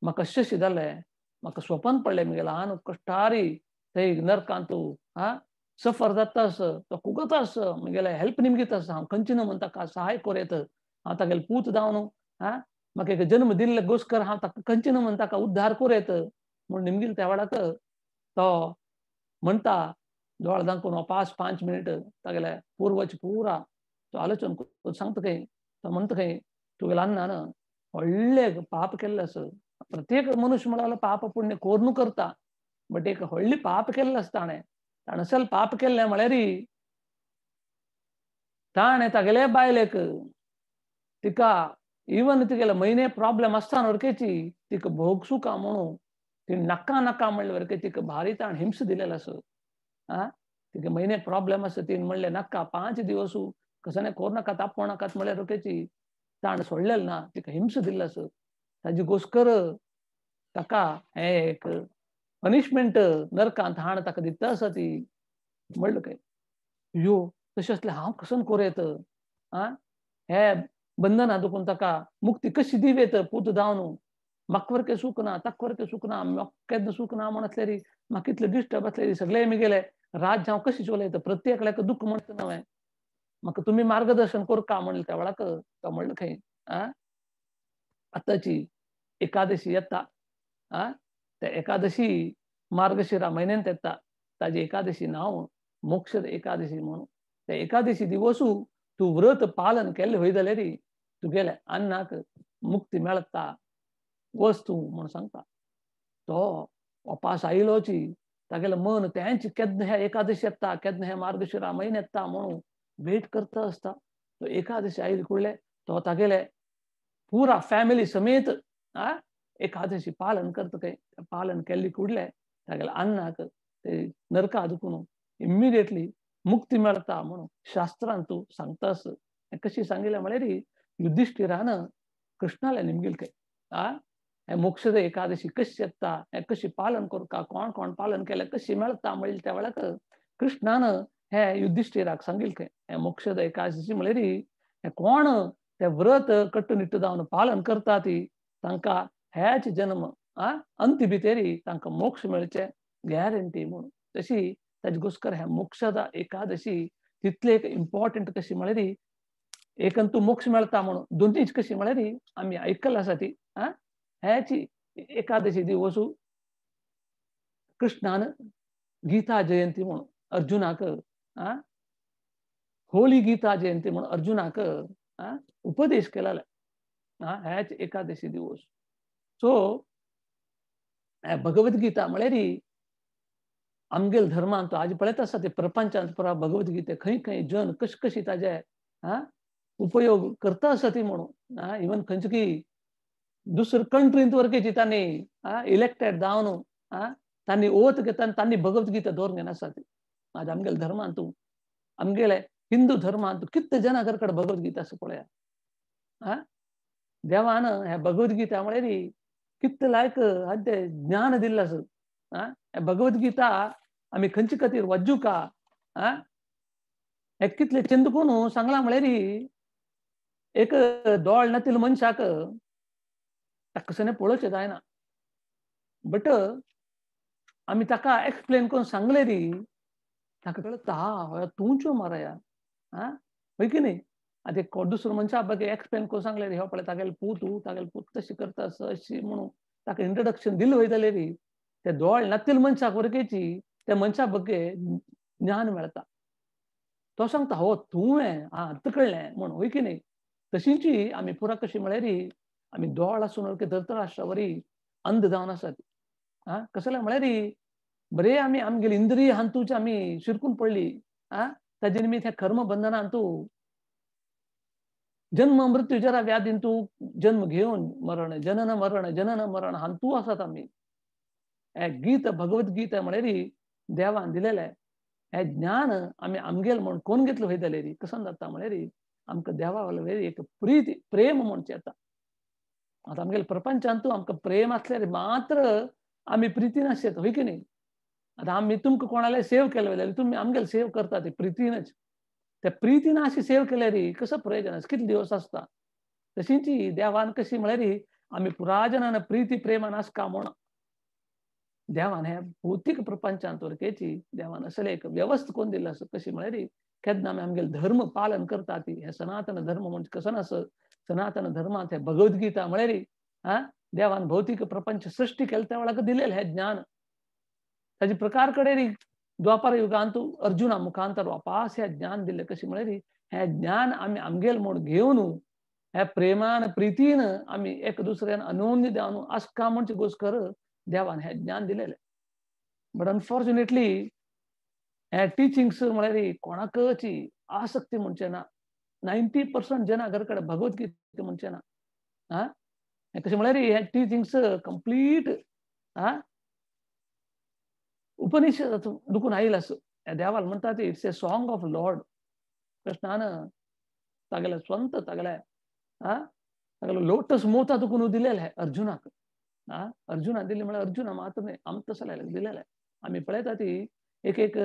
म्हाका अशें जालें म्हाका स्वपन पडलें म्हगेलो आन कश्टारी थंय नरकांत तूं सफर जाता तो कुगता म्हगेले हेल्प निमगीता हांव खंयची न्हू म्हण ताका सहाय करेत हांव तागेले पूत जावन म्हाका एक जन्म दिल्ले घोस्कर हांव ताका खंयची न्हू म्हण ताका उद्धार करेत म्हूण निमगील त्या वेळाक तो म्हणटा दोळ दाखोवन 5 मिनिट तागेले पूर्वज पुरा तो आलोचन सांगता खंय तो म्हणटा खंय तुगेल्या अन्नान व्हडले पाप केल्ले प्रत्येक मनुष्य म्हळ्यार पाप पुण्य कोर करता बट एक व्हडली पाप केल्ले ताणें असल पाप केल्लें म्हळ्यार ताणें तागेले बायलेक तिका इवन तिगेले म्हयने प्रॉब्लेम आसतना वरकेची तिका भोग सुका म्हणून ती नाका म्हणले वरके तिका भारी ताण हिंस दिलेलो तिका म्हयने प्रॉब्लेम आसा तीन म्हणले नाका 5 दिवस कसं नाही कोर नाका तापो नाकात म्हळ्यार रोखेची ताण सोडलेलं ना तिका हिंस दिल्लो ताजी घोस्कर ताका हे एक पनिशमेंट नरकांत हाण ताका दिता आसा ती म्हणलें काय यो तशें असलें हांव कसं करेत हे बंधना दुखून ताका मुक्ती कशी दिवेत पूत जावन म्हाका वरके सूख ना ताका वरके सूख ना म्हाका केन्ना सूख ना म्हण आसल्यार म्हाका इतलें डिस्टर्ब आसलें सगळे म्हगेले राज्य हांव कशें चलयता प्रत्येक दुःख म्हणटा नवें म्हाका तुमी मार्गदर्शन करका म्हणलें त्या वेळाक तो म्हणलें खंय आताची एकादशी येता त्या एकादशी मार्गशिरा म्हयन्यांत येता ताजी एकादशी नांव मोक्षद एकादशी म्हणून. त्या एकादशी दिवसू तूं व्रत पालन केलें हय जाल्यार तुगेल्या अन्नाक मुक्ती मेळटा वस्तू म्हूण सांगता. तो उपास आयलोची तागेलें मन तेंच केन्ना ह्या एकादशी येता, केन्ना ह्या मार्गशिरा म्हयनो येता म्हणून वेट करता आसता. तो एकादशी आयली कुडले तो तागेले पुरा फॅमिली समेत एकादशी पालन करता काय. पालन केल्ली कुडले तागेल्या अन्नाक ते नरका दुखून इमिडिएटली मुक्ती मेळटा म्हणून शास्त्रांत तूं सांगतास. कशी सांगिल्लें म्हळ्यार युधिष्ठिरान कृष्णाला निमगेल काय हे मोक्षद एकादशी कशी येता, हे कशी पालन करता, कोण कोण पालन केलें कशी मेळटा म्हणले त्या वेळाक कृष्णान हे युधिष्ठिराक सांगिल्लें काय हे मोक्षद एकादशी म्हळ्यार हे कोण ते व्रत कट्टुनिट्ट जावन पालन करता ती तांकां हेच जन्म अंत भितरी तांकां मोक्ष मेळचे गॅरंटी म्हणून. तशी ताजे घोस्कर हे मोक्षदा एकादशी तितले एक इम्पॉर्टंट कशी म्हळ्यार एकंतू मोक्ष मेळटा म्हणून दोनीच कशी म्हळ्यार आमी आयकला आसा ती हेची एकादशी दिवसू कृष्णान गीता जयंती म्हणून अर्जुनाक होळी गीता जयंती म्हणून अर्जुनाक उपदेश केलेलो हेच एकादशी दिवस. सो भगवद्गीता म्हळ्यार आमगेल धर्मांत आज पळयत आसा ते प्रपंचांत पुरा भगवद्गीते खंय खंय जन कशी कशी ताजे उपयोग करता आसा ती म्हणून इवन खंयची की दुसरे कंट्रींत वरकेची तांणी इलेक्टेड जावन तांणी ओथ घेता आनी तांणी भगवद्गीता दवरून घेवन आसा ती. आज आमगेले धर्मांत आमगेले हिंदू धर्मांत कितले जाणां घर कडेन भगवद्गीता आसा पळया. देवान हे भगवद्गीता म्हळ्यार कितले लायक ते ज्ञान दिल्लें आसा. हे भगवद्गीता आमी खंयचे खातीर वाजू का हे कितले चंदकून सांगला म्हळ्यार एक दोळ नातिल्ल्या मनशाक कसं पळोवचें जायना. बट आमी ताका एक्सप्लेन करून सांगले ताका कळटा तूंच मारया हय की न्ही. आतां एक दुसरो मनशा बगे एक्सप्लेन करून सांगले हो पळय तागेले पूत तशी करता अशी म्हणून ताका इंट्रोडक्शन दिलें वय जाल्यार ते दोळ नातिल्ल्या मनशाक वरकेची त्या मनशा बगे ज्ञान मेळटा. तो सांगता हो तुवें आतां कळ्ळें म्हणून वय की न्ही. तशींची आमी पुरा कशी म्हळ्यार आमी दोळ आसून वरके धर्तराष्ट्रा वरी अंध जावन आसात. कसले म्हळ्यार बरे आमी आमगेली इंद्रिय हांतूच आमी शिरकून पडली. ताजे निमित्त ह्या कर्म बंधनांत जन्म मृत्यू जरा व्याधीन जन्म घेवन मरण जनन मरण हांतू आसात आमी. हे गीत भगवद्गीता म्हळ्यार देवान दिलेलें हे ज्ञान आमी आमगेल म्हूण कोण घेतलो हय जाल्यार कसं जाता म्हळ्यार आमकां देवा वयल्यान एक प्रीती प्रेम म्हणचे येता. आतां आमगेल्या प्रपंचांत आमकां प्रेम आसल्यार मात्र आमी प्रितीन आसत हय की न्ही. आतां आमी तुमकां कोणाले सेव केले जाल्यार तुमी आमगेले सेव करता ते प्रितीनच. त्या प्रितीन अशी सेव केल्यार कसं प्रयोजन कितले दिवस आसता. तशींच देवान कशी म्हळ्यार आमी पुरा जनान प्रिती प्रेमान आसका म्हूण देवान हे भौतीक प्रपंचांत वरकेची देवान असले एक व्यवस्था करून दिल्ली आसा. कशी म्हळ्यार केन्ना आमी आमगेले धर्म पालन करता ती हे सनातन धर्म म्हणजे कसं आसा. सनातन धर्मांत हे भगवद्गीता म्हळ्यार देवान भौतीक प्रपंच सृष्टी केल्या त्या वेळाक दिलेलें हे ज्ञान. ताजे प्रकार कडेन द्वापार युगांत अर्जुना मुखांतर वापास हे ज्ञान दिलें. कशी म्हळ्यार हे ज्ञान आमी आमगेल म्हूण घेवन हे प्रेमान प्रितीन आमी एक दुसऱ्यान अनोन्य जावन आसका म्हणचे घोस्कर देवान हे ज्ञान दिलेलें. बट अनफॉर्च्युनेटली हे टिचिंग्स म्हळ्यार कोणाकच आसक्ती म्हणचे ना. 90% जना घर कडेन भगवद्गीता म्हणचे ना. कशें म्हळ्यार हे टिचिंग्स कंप्लीट उपनिषद दुखून आयला असो. देवाल म्हणटा ती it's a song of Lord. कृष्णान तागेले स्ವಂತ तागेलो लोटस मोता दुखून दिलेले अर्जुनाक. अर्जुना दिल्ली म्हळ्यार अर्जुना मात्र न्ही आमकां तसले दिलेले. आमी पळयता ती एक एक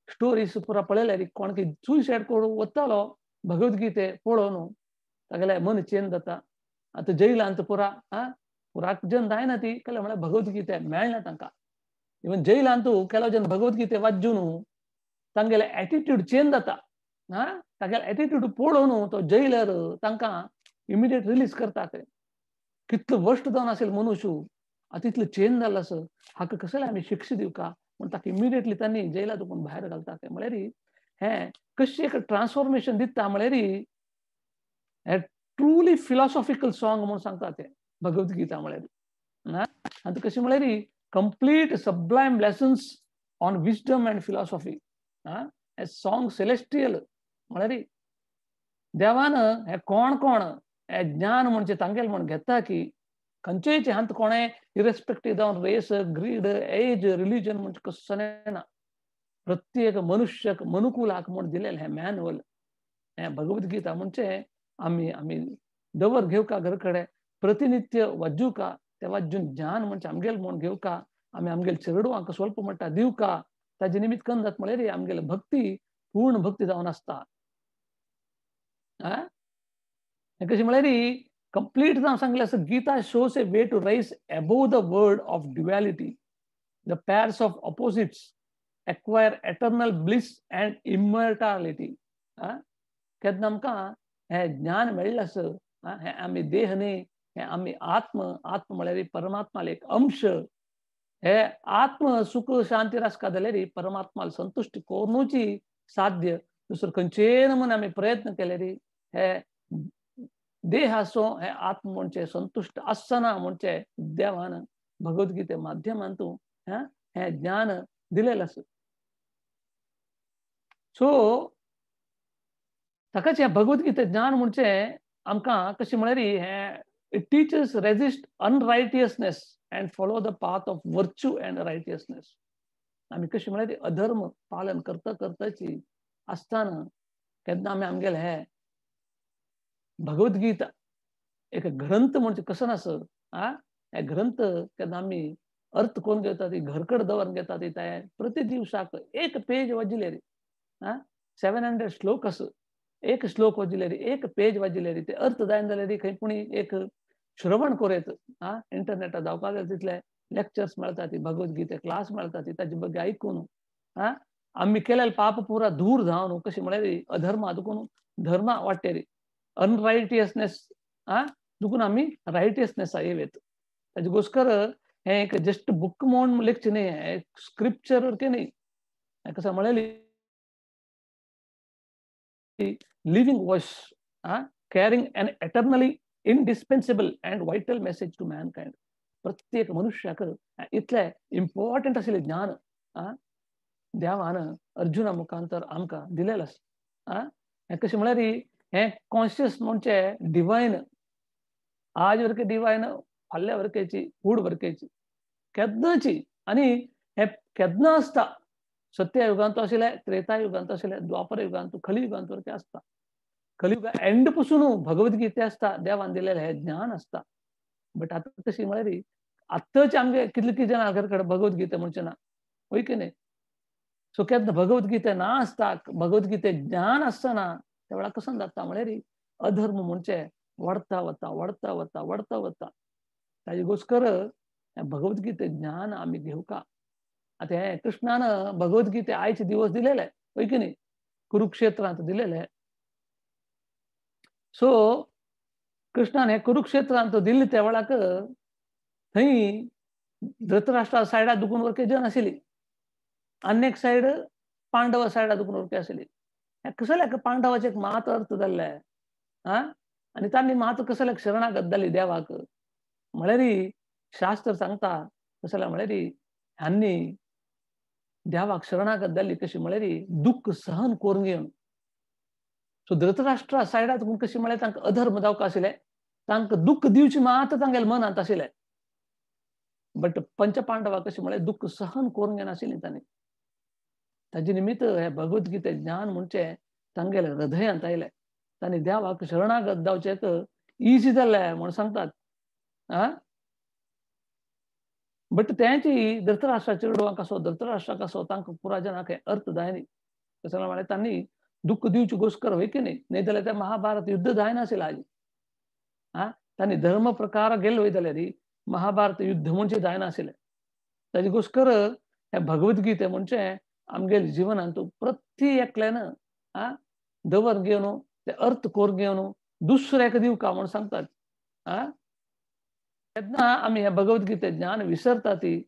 स्टोरीज पुरा पळयल्यार कोण सुसायड करून वतालो भगवद्गीते पळोवन तागेले मन चेंज जाता. आतां जैलांत पुरा जन जायना ती केले म्हळ्यार भगवद्गीते मेळना तांकां. इवन जैलांत केलो जन भगवद्गीते वाजून तांगेले एटिट्यूड चेंज जाता. तागेले एटिट्यूड पळोवन तो जैलर तांकां इमिडिएट रिलीज करता. कितलो वर्स्ट जावन आसले मनुष्य आता इतलं चेंज जालां असं हाका कसले आमी शिक्षा दिवं का म्हण ताका इमिडिएटली तांणी जेला दुखून भायर घालता म्हळ्यार हें कशें एक ट्रान्सफॉर्मेशन दिता म्हळ्यार हें ट्रुली फिलॉसॉफिकल सॉंग म्हूण सांगता ते भगवद्गीता म्हळ्यार आनी कशें म्हळ्यार complete sublime lessons on wisdom and philosophy हे सॉंग सेलेस्टियल म्हळ्यार देवान हे कोण हे ज्ञान म्हणजे तांगेल म्हण घेता की खंयचेच हांत कोणें इरेस्पेक्टीव जावन रेस ग्रीड एज रिलीजन म्हणजे कसं ना प्रत्येक मनुष्यक मनुकुलाक म्हण दिलेलें हें मॅन्युअल हें भगवद्गीता म्हणजे आमी दवर घेवका घरा कडेन प्रतिनित्य वाजूका ते वाजून ज्ञान म्हणजे आमगेल म्हण घेवका आमी आमगेल चेडवांक स्वल्प म्हणटा दिवका ताजे निमित्त करून जाता म्हळ्यार आमगेली भक्ती पूर्ण भक्ती जावन आसता कशें म्हळ्यार कंप्लीट जावन सांगलें असं Gita shows a way to rise above the world of duality the pairs of opposites acquire eternal bliss and immortality केन्ना आमकां हें ज्ञान मेळ्ळें आसा हें आमी देह न्ही हें आमी आत्म म्हळ्यार परमात्माले एक अंश हे आत्म सुख शांती रासका जाल्यार परमात्माला संतुश्ट करूनची साध्य दुसरो खंयचेय नमुने आमी प्रयत्न केल्यार हे देह असो हे आत्म म्हणजे संतुष्ट आसना म्हणजे देवान भगवद्गीते माध्यमांतून हे ज्ञान दिलेलें आसा सो ताकाच हे भगवद्गीते ज्ञान म्हणजे आमकां कशें म्हळ्यार हे it teaches resist unrighteousness and follow the path of virtue and righteousness आमी कशें म्हळ्यार अधर्म पालन करताची आसतना केन्ना आमी आमगेले हे भगवद्गीता एक ग्रंथ म्हणजे कसं नासं हे ग्रंथ केन्ना आमी अर्थ कोण घेता ती घरकड दवरून घेता ती प्रति दिवसाक एक पेज वाजिलेर 700 श्लोक आसा एक श्लोक वाजिलेर एक पेज वाजिलेर ते अर्थ जायना जाल्यार खंय कोणी एक श्रवण करेत इंटरनेटार जावपाक जाय तितले लेक्चर्स मेळटा ती भगवद्गीता क्लास मेळटा ती ताजे बद्दल आयकून आमी केलेले पाप पुरा दूर जावन कशें म्हळ्यार अधर्म आदकून धर्मा वाटेर अनरायटियसनेस दुखून आमी रायटियसनेसा येवेत ताजेगोस्कर हे एक जस्ट बुक म्हूण लेखचें न्ही हे स्क्रिप्चर की न्ही कसं म्हळ्यार living voice carrying an eternally indispensable and vital message to mankind प्रत्येक मनुष्याक इतले इम्पॉर्टंट आशिल्लें ज्ञान देवान अर्जुना मुखांतर आमकां दिलेलें आसा हें कशें म्हळ्यार हें कॉन्शियस म्हणजे डिवायन आज वरके डिवायन फाल्यां वरकेची फूड वरकेची केन्नाची आनी हें केन्ना आसता सत्य युगांत आशिल्लें त्रेता युगांत आशिल्लें द्वापर युगांत कलियुगांत वरके आसता कलियुगा एंड पासून भगवद्गीते आसता देवान दिलेलें हें ज्ञान आसता बट आतां तशी म्हळ्यार आत्ताचे आमगे कितले जाणां घरा कडेन भगवद्गीता म्हणचे ना वय की न्ही सो केन्ना भगवद्गीते ना आसता भगवद्गीते ज्ञान आसतना त्या वेळार कसं जाता म्हळ्यार अधर्म म्हणजे वाडता वता ताजे घोस्कर भगवद्गीते ज्ञान आमी घेवका आतां हे कृष्णान भगवद्गीते आयचे दिवस दिलेले वय की न्ही कुरुक्षेत्रांत दिलेले सो कृष्णान हे कुरुक्षेत्रांत दिल्ले त्या वेळाक थंय धृतराष्ट्रा सायडा दुखून वरके जन आशिल्ली आनी एक सायड पांडवा सायडा दुखून वरके आशिल्ली कसल्याक पांडवाचे एक मात अर्थ जाल्ले आनी तांणी मात कसल्याक शरणागत जाली देवाक म्हळ्यार शास्त्र सांगता कसल्या म्हळ्यार ह्यांनी देवाक शरणागत जाल्ली कशी म्हळ्यार दुःख सहन करून घेवन सो धृतराष्ट्रा सायडा दुखून कशी म्हळ्यार तांकां अधर्म जावका आशिल्लें तांकां दुःख दिवची मात तांगेले मनांत आशिल्लें बट पंच पांडवा कशी म्हळ्यार दुःख सहन करून घेनाशिल्लीं तांणी ताजे निमित्त हे भगवद्गीते ज्ञान म्हणजे तांगेले हृदयांत आयलें तांणी देवाक शरणागत जावचेक इजी जाल्लें म्हूण सांगतात बट तेंची धृतराष्ट्रा चेडवांक आसो धृतराष्ट्राक आसो तांकां पुराय जनाक हे अर्थ जायनी कसं म्हळ्यार तांणी दुःख दिवचे घोस्कर वय की न्ही जाल्यार ते महाभारत युद्ध जायनाशिल्लें आज तांणी धर्म प्रकार गेले वय जाल्यार महाभारत युद्ध म्हणजे जायनाशिल्लें ताजे घोस्कर हे भगवद्गीते म्हणजे आमगेल्या जिवनांत प्रत्येकल्यान दवर घेवन ते अर्थ कोर घेवन दुसऱ्याक दिवका म्हूण सांगतात केन्ना आमी हे भगवद्गीते ज्ञान विसरता ती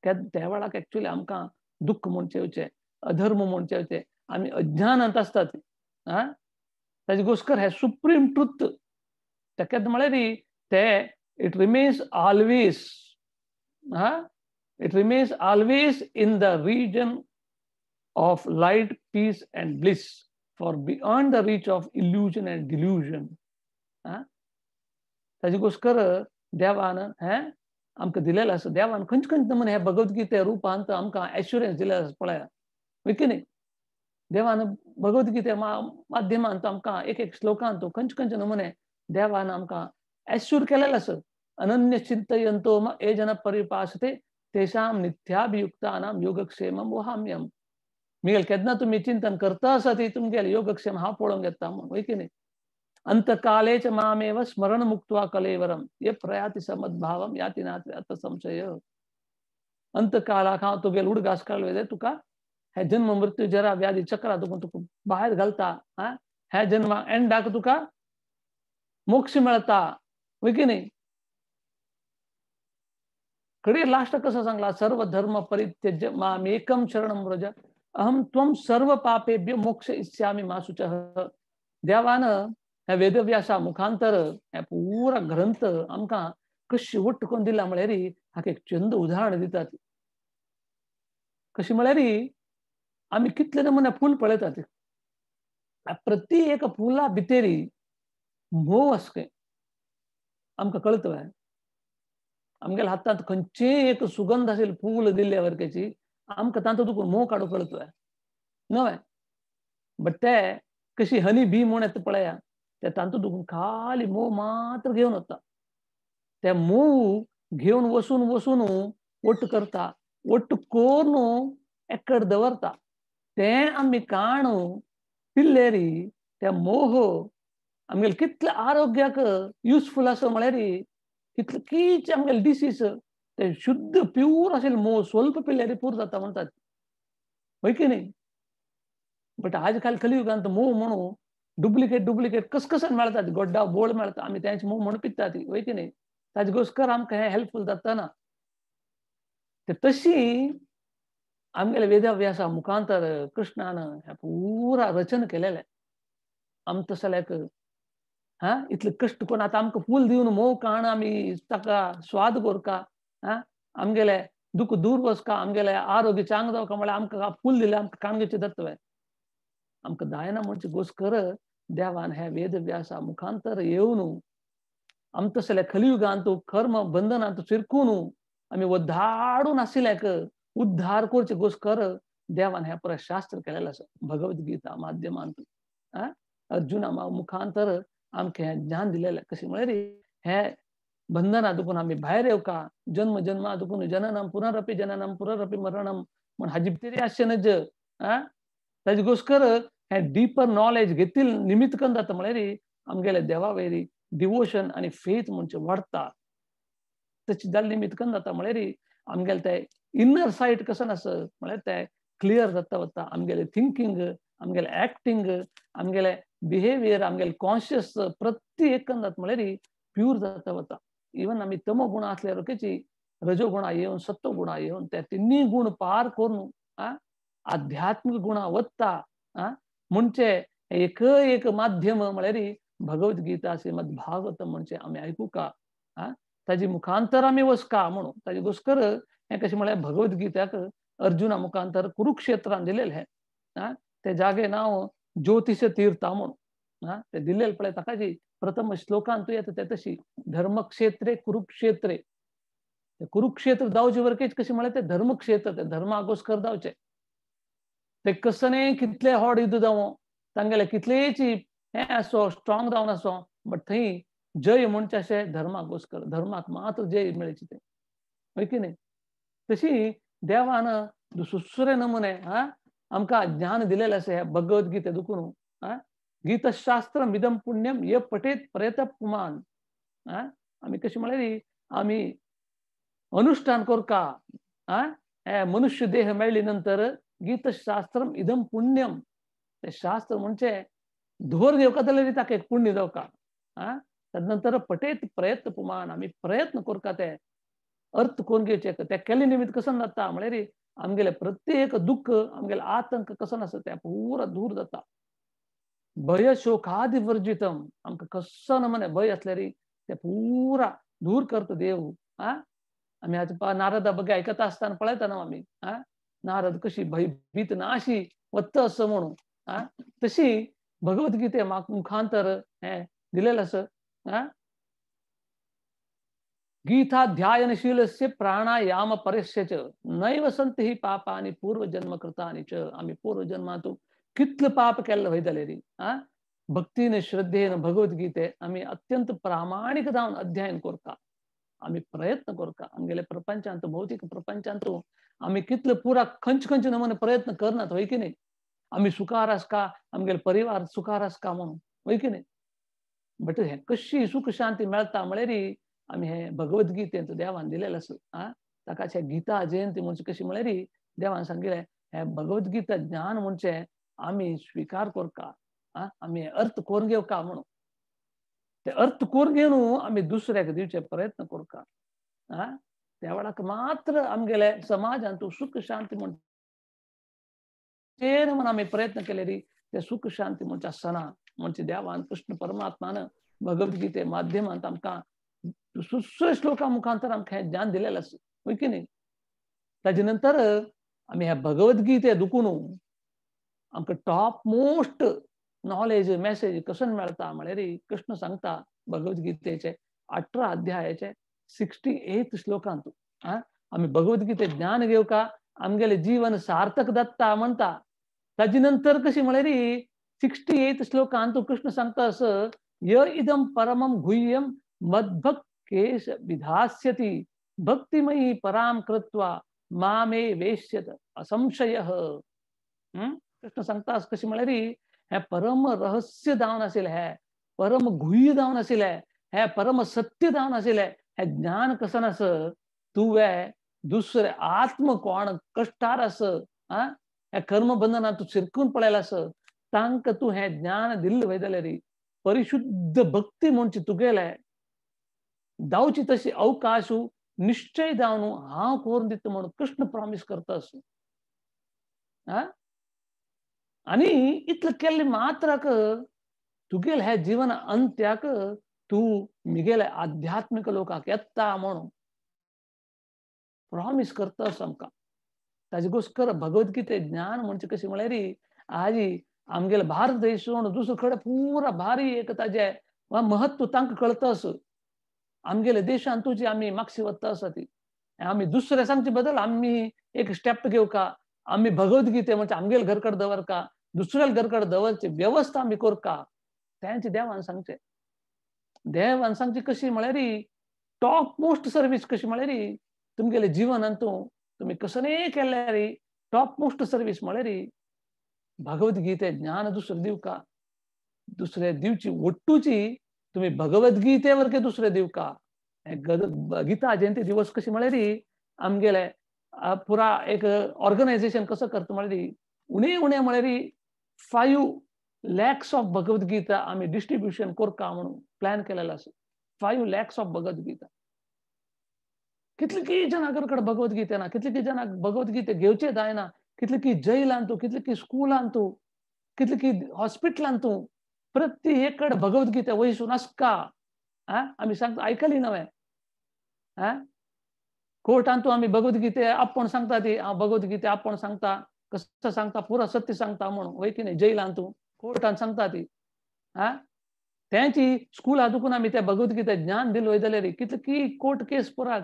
त्या वेळाक एक्चुअली आमकां दुःख म्हणचे येवचें, अधर्म म्हणचे येवचें, आमी अज्ञानांत आसतात आं ताजे घोस्कर हे सुप्रीम ट्रुथ ते केन्ना म्हळ्यार ते it remains always it remains always in the region of light peace and bliss far beyond the reach of illusion and delusion ताजे घोस्कर देवान आमकां दिलेलें आसा देवान खंयचे खंयचे नमुने हे भगवद्गीते रुपांत आमकां एश्युरन्स दिलें आसा पळया वय की न्ही देवान भगवद्गीते माध्यमांत आमकां एक एक श्लोकांत खंयचे खंयचे नमुने देवान आमकां एश्यूर केलेलें आसा अनन्य चिंतयन्तो ये जन परिपासते तेषां नित्याभियुक्तानां योगक्षेमं वहाम्यहम् मिगेल केन्ना तुमी चिंतन करता आसा ती तुमगेले योगक्षेम हांव पळोवंक येता म्हूण वय की न्ही अंतकाले च मामेव स्मरण मुक्त्वा कलेवरम ये प्रयाति समद्भावम याति नास्ति अत संशय अंतकालाक हांव तुगेले उडगास काडले तुका हे जन्म मृत्यू जरा व्याधी चक्रा तुका भायर घालता हे जन्माक एंडाक तुका मोक्ष मेळता वय की न्ही कडेन लास्ट कसो सांगला सर्व धर्म परित्यज्य मामेकम शरणं व्रज अहम त्वं सर्व पापेभ्यो मोक्ष इच्छामि मा शुचः देवान हे वेदव्यासा मुखांतर हे पुरा ग्रंथ आमकां कशी वट्ट करून दिला म्हळ्यार हाका एक चंद उदाहरण दितात कशी म्हळ्यार आमी कितले नमुने फूल पळयतात प्रति एक फुला भितरी मोव आसता आमकां कळटा आमगेल्या हातांत खंयचेय एक सुगंध आशिल्लें फूल दिल्ले वरकेची आमकां तातूंत तुका मोव काडूंक कळटा न्हय बट ते कशी हनी बी म्हूण येता पळया ते तातूंत खाली मोव मात्र घेवन वता ते मोव घेवन वचून वचून वट्ट करता वट्ट करून एकडे दवरता ते आमी काण पिल्लेरी ते मोह आमगेले कितले आरोग्याक युजफूल आसा म्हळ्यार कितले कीच आमगेले डिसीज ते शुद्ध प्यूर आशिल्ले मोव स्वल्प पिल्लेरी पूर जाता म्हणटात वय की न्ही बट आज काल कलियुगांत मोव म्हणून डुप्लिकेट कसकसन मेळटात गोड्डा बोळ मेळटा आमी तेंचे मोव म्हणून पितात वय की न्ही ताजे घोस्कर आमकां हें हेल्पफूल जाता ना ते तशी आमगेले वेदव्यासा मुखांतर कृष्णान हें पुरा रचन केलेलें आम तसल्याक इतले कश्ट करून आतां आमकां फूल दिवन मोव काण आमी ताका स्वाद कोरका आमगेले दुख दूर वचका आमगेले आरोग्य चांग जावका म्हळ्यार आमकां फूल दिलें आमकां काणगेचें दत्तवें आमकां जायना म्हणचे घोस्कर देवान हे वेदव्यासा मुखांतर येवन आम तसल्या कलियुगांत कर्म बंधनांत चिरकून आमी वधाडून आशिल्ल्याक उद्धार करचे घोस्कर देवान हे पुराय शास्त्र केलेलें आसा भगवद्गीता माध्यमांत अर्जुना मुखांतर आमकां हें ज्ञान दिलेलें कशें म्हळ्यार हे बंधना दुखून आमी भायर येवका जन्म जन्मा दुखून जननम पुनरपि मरणम म्हण हाजे भितर आसचें नज ताजे घोस्कर हे डीपर नॉलेज घेतील निमित्त करून जाता म्हळ्यार आमगेले देवा वयरी डिवोशन आनी फेथ म्हणचे वाडटा तशें जाल्ले निमित्त करून जाता म्हळ्यार आमगेले ते इनर सायट कसो आसा म्हळ्यार ते क्लियर जाता वता आमगेले थिंकींग आमगेले एक्टींग आमगेले बिहेवियर आमगेले कॉन्शियस प्रत्येक करून जाता म्हळ्यार प्यूर जाता वता इवन आमी तमो गुण आसल्यार रोखीची रजो गुणा येवन सत्व गुणा येवन ते तिन्नी गुण पार करून आध्यात्मिक गुणा वत्ता म्हणचे एक माध्यम म्हळ्यार भगवद्गीता श्रीमद भागवतम म्हणचे आमी आयकुका ताजे मुखांतर आमी वचका म्हणून ताजे घोस्कर हें कशें म्हळ्यार भगवद्गीत्याक अर्जुना मुखांतर कुरुक्षेत्रान दिलेलें हें ते जागे नांव ज्योतिष तीर्था म्हणून ते दिल्लेलें पळय ताकाची प्रथम श्लोकांत येता ते तशी धर्मक्षेत्रे कुरुक्षेत्रे कुरुक्षेत्र जावचे वरकेच कशें म्हळ्यार ते धर्मक्षेत्र ते धर्मा घोस्कर जावचे ते कसने कितले व्हड युद्ध जावं तांगेले कितलेच हें आसो स्ट्रॉंग जावन आसो बट थंय जय म्हणचे अशें धर्माक घोस्कर धर्माक मात्र जय मेळची ते वय की न्ही तशी देवान दुसरे नमुने आमकां ज्ञान दिलेलें आसा हे भगवद्गीते दुखून गीतशास्त्रम इदम पुण्यम ये पठेत प्रयत पुमान आमी कशें म्हळ्यार आमी अनुष्ठान करका हे मनुष्य देह मेळ्ळे नंतर गीतशास्त्रम इदम पुण्यम ते शास्त्र म्हणचे धोर घेवका जाल्यार ताका एक पुण्य जावका तदनंतर पटेत प्रयत्न पुमान आम्ही प्रयत्न करता ते अर्थ कोण घेवचे त्या केले निमित्त कसं जाता म्हळ्यार आमगेले प्रत्येक दुःख आमगेले आतंक कसं नसता ते पुरा दूर जाता भय शोकादि वर्जितम आमकां कसं न म्हणे भय असल्यार ते पुरा दूर करता देव आम्ही आज नारदा बघे ऐकत असताना पळयता ना आम्ही नारद कशी भयभीत नाशी वत्त असं म्हणून तशी भगवद्गीते मुखांतर हे दिलेलं असं गीताध्यायनशीलस्य प्राणायाम परस्यच नैव संति ही पापानि पूर्वजन्म कृतानि च आम्ही पूर्वजन्मातून कितलं पाप केलं वयतले री भक्तीने श्रद्धेने भगवद्गीते आम्ही अत्यंत प्रामाणिक जाऊन अध्ययन करता आम्ही प्रयत्न करता आमगेले प्रपंचांत भौतिक प्रपंचांत आम्ही कितलं पुरा खंच खंच नमूने प्रयत्न करनात होय की नाही आम्ही सुखारास का आमगेले परिवार सुखारास का म्हणून होय की नाही बट हे कशी सुख शांती मेळता म्हळ्यार आम्ही हे भगवद्गीतेंत देवान दिलेलं असं ताकाच गीता जयंती म्हणजे कशी म्हळ्यार देवान सांगितले हे भगवद्गीता ज्ञान म्हणजे आम्ही स्वीकार करता आम्ही अर्थ करून घेवका म्हणून ते अर्थ करून घेवन आम्ही दुसऱ्याक दिवचे प्रयत्न करता त्या वेळाक मात्र आमगेले समाजांत सुख शांती म्हणून म्हणून आम्ही प्रयत्न केले री ते सुख शांती म्हणजे सणा म्हणजे देवान कृष्ण परमात्मान भगवद्गीते माध्यमांत आमकां सुश्र श्लोका मुखांतर आमकां हें ज्ञान दिलेलें आसा होय की न्ही ताजे नंतर आमी ह्या भगवद्गीते दुखून आमकां टॉप मोस्ट नॉलेज मेसेज कसं मेळटा म्हळ्यार कृष्ण सांगता भगवद्गीतेचे 18 अध्यायाचे 68 श्लोकांत आम्ही भगवद्गीते ज्ञान घेवका आमगेले जीवन सार्थक जाता म्हणता ताजे नंतर कशी म्हळ्यार 68 श्लोकांत कृष्ण सांगता असं य इदम परमम गुह्यम मद्भक्तेश विधास्यति भक्तिमयी पराम कृत्वा मामे वेश्यत असंशयः कृष्ण सांगता कशी म्हळ्यार हे परम रहस्य जावन आशिल्लें हे परम गुह्य जावन आशिल्लें हे परम सत्य जावन आशिल्लें हे ज्ञान कसं आस तुवे दुसरे आत्म कोण कश्टार आस हे कर्मबंधनांत तूं शिरकून पळयला आस तांकां तूं हे ज्ञान दिल्लें वयतलें रे परिशुद्ध भक्ती म्हणची तुगेले जावची तशी अवकाशू निश्चय जावन हांव करून दिता म्हणून कृष्ण प्रॉमिस करता असो आणि इतलं केल्ले मात्राक तुगेल हे जीवन अंत्याक तू मिगेले आध्यात्मिक लोकांक येता म्हणून प्रॉमिस करता आमकां ताजे घोस्कर भगवद्गीते ज्ञान म्हणजे कशी म्हळ्यार आज आमगेले भारत देश सोडून दुसरे कडेन पुरा भारी एक ताजे महत्व तांकां कळटा असो आमगेले देशांतूची आमी मागशी वता आसा ती आमी दुसरे सांगचे बदल आमी एक स्टेप घेवका आमी भगवद्गीते म्हणजे आमगेले घर कडेन दवरका दुसऱ्या घर कडेन दवरची व्यवस्था आमी करका तेंचे देवान सांगचे कशी म्हळ्यार टॉप मोस्ट सर्वीस कशी म्हळ्यार तुमगेले जिवनांत तुम्ही कसले केल्यार टॉप मोस्ट सर्वीस म्हळ्यार भगवद्गीते ज्ञान दुसरे दिवका दुसरे दिवची ओट्टूची तुम्ही भगवद्गीते वरके दुसरे दिवका गीता जयंती दिवस कशी म्हळ्यार आमगेले पुरा एक ऑर्गनायझेशन कसं करता म्हळ्यार उणे उणे म्हळ्यार 5 lakhs ऑफ भगवद्गीता आम्ही डिस्ट्रीब्युशन करका म्हणून प्लॅन केलेलो आसा 5 lakhs ऑफ भगवद्गीता कितले जनाकडे भगवद्गीते ना कितले जनाक भगवद्गीते घेवचे जायना कितले की जैलांत कितले की स्कूलांत कितले की हॉस्पिटलांत प्रत्येक भगवद्गीते वयसून आसका आम्ही सांगता आयकली नवे कोर्टांतू आम्ही भगवद्गीते आपण सांगता ती भगवद्गीते आपण सांगता कसं सांगता पुरा सत्य सांगता म्हणून वय की नाही जैलांत कोर्टान सांगता ती त्यांची स्कूल दुखून आम्ही त्या भगवद्गीता ज्ञान दिलं वयतले कितले की कोर्ट केस पुरा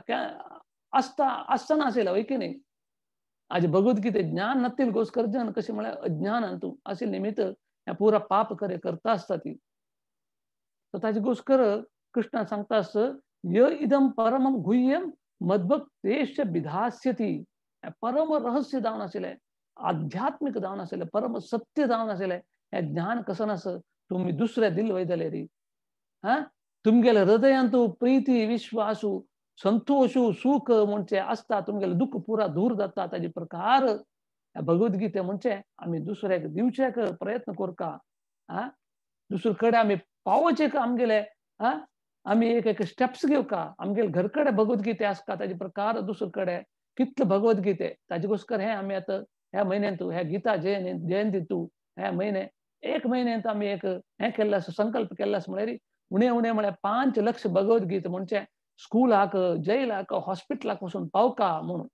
आसतना आशिल्लो वय की नाही आज भगवद्गीते ज्ञान नसतील घोस्कर जन कशें म्हळ्यार अज्ञानांतू आशिल्ले निमित्त ह्या पुरा पाप करे करता आसता ती ताजे घोस्कर कृष्णान सांगता आस य इदम परमम गुह्यम मद्भक्तेश विधास्यति परम रहस्य जावन आशिल्लें आध्यात्मिक जावन आशिल्लें परम सत्य जावन आशिल्लें हे ज्ञान कसं आस तुम्ही दुसऱ्या दिल वयतले री तुमगेले हृदयांत प्रीती विश्वासू संतोषू सुख म्हणजे आसता तुमगेले दुःख पुरा दूर जाता ताजे प्रकार भगवद्गीते म्हणजे आमी दुसऱ्याक दिवचे प्रयत्न करका दुसरे कडेन आमी पावचे आमगेले आम्ही एक एक स्टेप्स घेऊ का आमगे घरकडे भगवद्गीते आस का ताजे प्रकार दुसरीकडे कितलं भगवद्गीते ताजेगोस्कर हे आम्ही आता ह्या महिन्यात ह्या गीता जयंती तू ह्या महिने एक महिन्यात आम्ही एक हे केलं असं संकल्प केला असं म्हळ्यार उणे उणे म्हळ्यार 5 लक्ष भगवद्गीता म्हणजे स्कूलाक जैलाक हॉस्पिटलाक वचून पावका म्हणून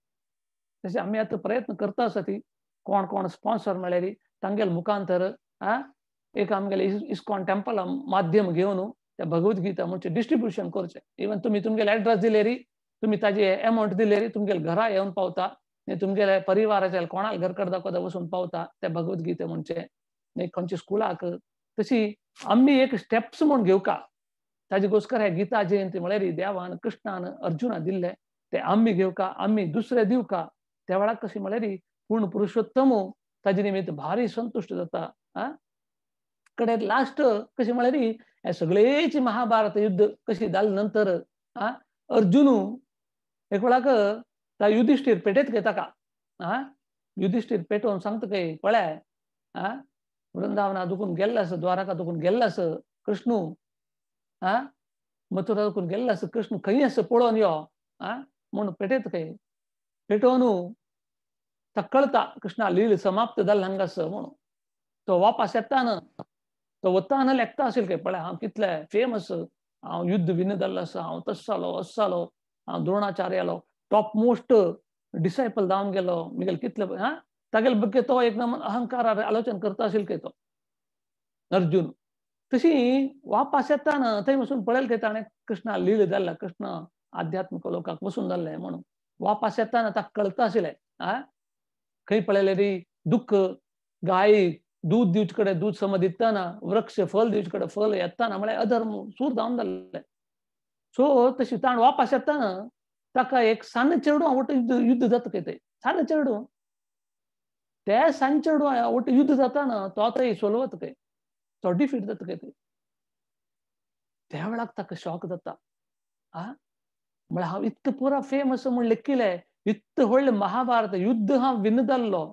तसे आम्ही आता प्रयत्न करता आसा ती कोण कोण स्पॉन्सर म्हळ्यार तांगेल मुखांतर एक आमगेले इस्कॉन टेम्पल माध्यम घेवन त्या भगवद्गीता म्हणजे डिस्ट्रीब्युशन करचे इवन तुम्ही तुमगेले एड्रेस दिलेरी तुम्ही ताजे अमाउंट दिलेरी तुमगेले घरा येऊन पावता तुमगेले परिवाराच्या कोणाला घरकडे दाखवता वचून पावता त्या भगवद्गीते म्हणजे खंयच्या स्कुलाक तशी आम्ही एक स्टेप्स म्हणून घेवका ताजेगोस्कर हे गीता जयंती म्हळ्यार देवान कृष्णान अर्जुना दिल्ले ते आम्ही घेवका आम्ही दुसरे दिवका त्या वेळाक कशी म्हळ्यार पूर्ण पुरुषोत्तम ताजे निमित्त भारी संतुष्ट जाता कडे लास्ट कशी म्हळ्यार हे सगळेची महाभारत युद्ध कशी जाले नंतर अर्जुन एक वेळाक युधिष्ठिर पेटेत घेता का युधिष्ठिर पेटोवन सांगता काय पळय वृंदावना दुखून गेल्लास द्वारका दुखून गेल्लास कृष्णू मथुरा दुखून गेल्लास कृष्ण खंय आस पळोवन यो म्हणून पेटयत काय पेटोवन कळता कृष्णा लील समाप्त जाल हांगास म्हणून तो वापस येताना तो वताना लेखता असेल काय पळय हांव कितले फेमस हांव युद्ध विन जाल्लो आसा हांव तस जालो हांव द्रोणाचार्यालो टॉप मोस्ट डिसायपल जावन गेलो मिगेल कितले तागेले बग्गे तो एकदम अहंकार आलोचन करता असेल काय तो अर्जुन तशी वापस येताना थंय वचून पळयलें काय ताणें कृष्णा लील जाल्ला कृष्ण आध्यात्मिक लोकांक वचून जाल्ले म्हणून वापस येताना ताका कळता आशिल्लें खंय पळयल्यार दुःख गाय दूध दिवचे कडेन दूध सम दितना वृक्ष फल दिवचे कडेन फल येताना म्हळ्यार अधर्म सूर जावन जाल्ले सो तशी ताण वापस येताना ताका एक सान चेडू आवट युद्ध जाता काय ते सान चेडू त्या सान चेडू आवट युद्ध जाताना तो थंय सोलवता काय तो डिफीट जाता काय ते त्या वेळाक ताका शॉक जाता म्हळ्यार हांव इतकं पुरा फेमस म्हूण लेखिल्लें इतकं व्हडलें महाभारत युद्ध हांव विन जाल्लो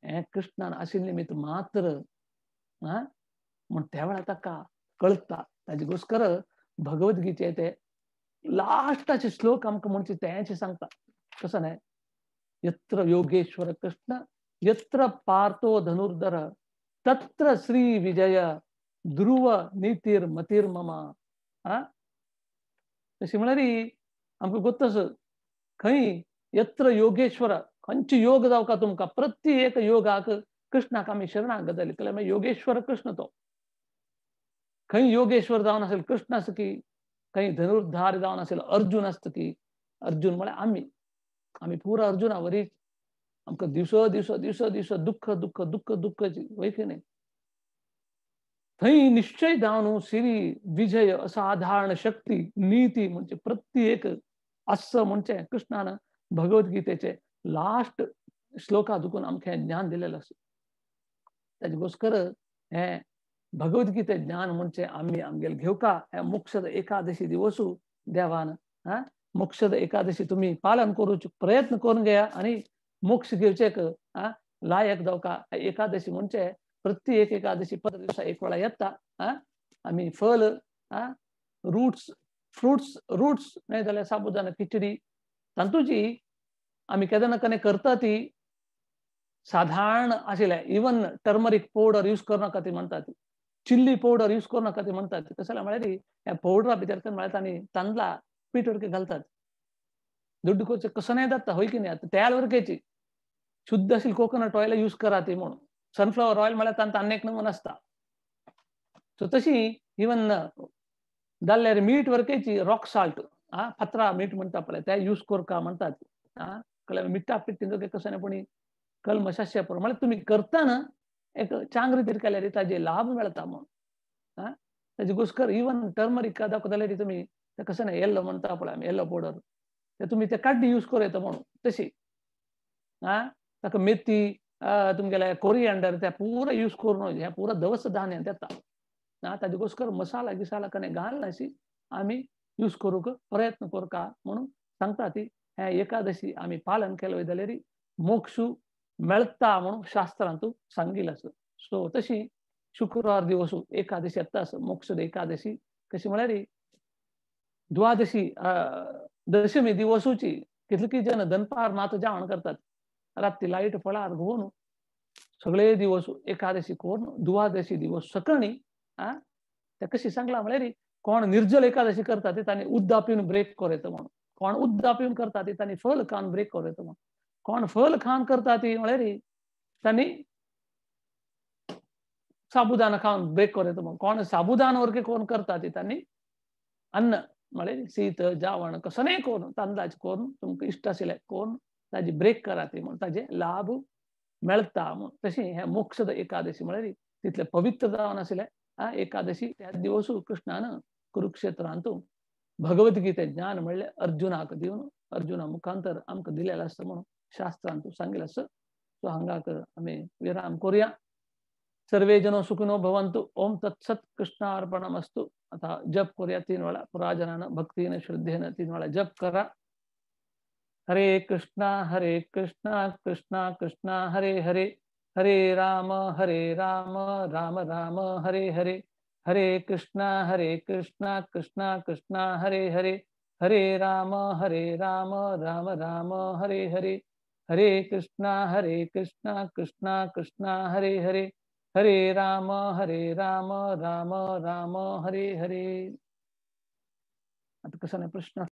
हे कृष्णान आशिल्ले निमित्त मात्र म्हण त्या वेळार ताका कळटा ताजे घोस्कर भगवद्गीते ते लास्टाचे श्लोक आमकां म्हणजे तेचे सांगता कसं न्हय यत्र योगेश्वर कृष्ण यत्र पार्थो धनुर्धर तत्र श्री विजय ध्रुव नीतीर मतीर ममा तशी म्हळ्यार आमकां गोत्तस खंय यत्र योगेश्वर खंयचे योग जावका तुमकां प्रत्येक योगाक कृष्णाक आमी शरणागत जाली जाल्यार योगेश्वर कृष्ण तो खंय योगेश्वर जावन असेल कृष्ण आसा की खंय धनुर्धार जावन असेल अर्जुन आसता की अर्जुन म्हळ्यार आमी पुरा अर्जुना वरीच आमकां दिवस दुःख दुःख दुःख दुःखची वय की न्हय थंय निश्चय जावन श्री विजय असाधारण शक्ती नीती म्हणजे प्रत्येक असं म्हणजे कृष्णान भगवद्गीतेचे लास्ट श्लोका दुखून आमकां ज्ञान दिलेलं आसा ताजे घोस्कर हे भगवद्गीते ज्ञान म्हणजे आम्ही आमगेल घेवका हे मोक्षद एकादशी दिवसू देवान मोक्षद एकादशी तुम्ही पालन करूचे प्रयत्न करून घेया आणि मोक्ष घेवचेक लायक जावका एकादशी म्हणजे प्रत्येक एकादशी पर दिवसा एक वेळा येता आम्ही फल रूट्स नाही जाल्यार साबुदाणा खिचडी तांतूची आम्ही केदना कने करता ती साधारण आशिल्ले इवन टर्मरीक पावडर यूज करनाका ती म्हणतात चिल्ली पावडर यूज करनाका ती म्हणतात कसं म्हळ्यार ह्या पावडरा भितर म्हळ्यार तांणी तांदळा पीठ वरके घालतात दुड्ड करचे कसं नाही जाता होय की नाही आता तेल वरकेची शुद्ध असेल कोकोनट ऑयल यूज करा ती म्हणून सनफ्लावर ऑयल म्हळ्यार तांत अनेक नमून आसता सो तशी इवन जाल्ल्यार मीठ वरकेची रॉक साल्ट फातरा मीठ म्हणटा पळय ते यूज करका म्हणतात कळ्ळें मिठा पिट्टी कसं पण कलमशाशे पर म्हळ्यार तुम्ही करतना एक चांग रितीर केल्यार ताजे लाभ मेळटा म्हणून ताजे घोस्कर इवन टर्मरीक दाखो जाल्यार तुम्ही कसं नाही येल्लो म्हणटा पळय आमी येल्लो पावडर ते तुम्ही ते काड्डी यूज करूं येता म्हणून तशी ताका मेथी तुमगेले कोरिएंडर ते पुरा यूज करून हे पुरा दवस धान्य येता ताजे घोस्कर मसाला गिसाला कने घालना अशी आमी यूज करूंक प्रयत्न करका म्हणून सांगता ती हे एकादशी आमी पालन केलं जाल्यार मोक्ष मेळटा म्हणून शास्त्रांतू सांगिल्लें आसा सो तशी शुक्रवार दिवस एकादशी येता मोक्षद एकादशी कशी म्हळ्यार द्वादशी दशमी दिवसूची कितकी जण दनपार मात जावण करतात रात्री लाईट फळार घेऊन सगळे दिवस एकादशी कोण द्वादशी दिवस सकणी त्या कशी सांगला म्हळे रे कोण निर्जल एकादशी करतात त्यांनी उद्दा पिऊन ब्रेक करत म्हणून कोण उद्दा पिऊन करतात त्यांनी फल खान ब्रेक करत म्हणून कोण फल खान करतात म्हळे रे त्यांनी साबुदाणा खाऊन ब्रेक करत म्हणून कोण साबुदाणावर कोण करतात त्यांनी अन्न म्हळे शीत जावण कसं नाही कोण तांदळाचे कोण तुमक इष्ट असेल कोण ताजी ब्रेक करा ते म्हणून ताजे लाभ मिळता म्हणून तशी ह्या मोक्षद एकादशी म्हळे तिथले पवित्र जावन असेल एकादशी त्या दिवस कृष्णानं कुरुक्षेत्रांतून भगवद्गीते ज्ञान म्हणले अर्जुनाक देऊन अर्जुना मुखांतर आमक दिलेलं असतं म्हणून शास्त्रांतून सांगेल असं सो हांगाक आम्ही विराम करूया सर्वे जनो सुखिनो भवन्तु ओम तत्सत कृष्णार्पणमस्तु आता जप करूया 3 वेळा पुराजनानं भक्तीने श्रद्धेने 3 वेळा जप करा हरे कृष्णा कृष्णा कृष्णा हरे हरे हरे राम राम राम हरे हरे हरे कृष्णा कृष्णा कृष्णा हरे हरे हरे राम राम राम हरे हरे हरे कृष्णा कृष्णा हरे हरे हरे राम राम राम हरे हरे आता कसं नाही प्रश्न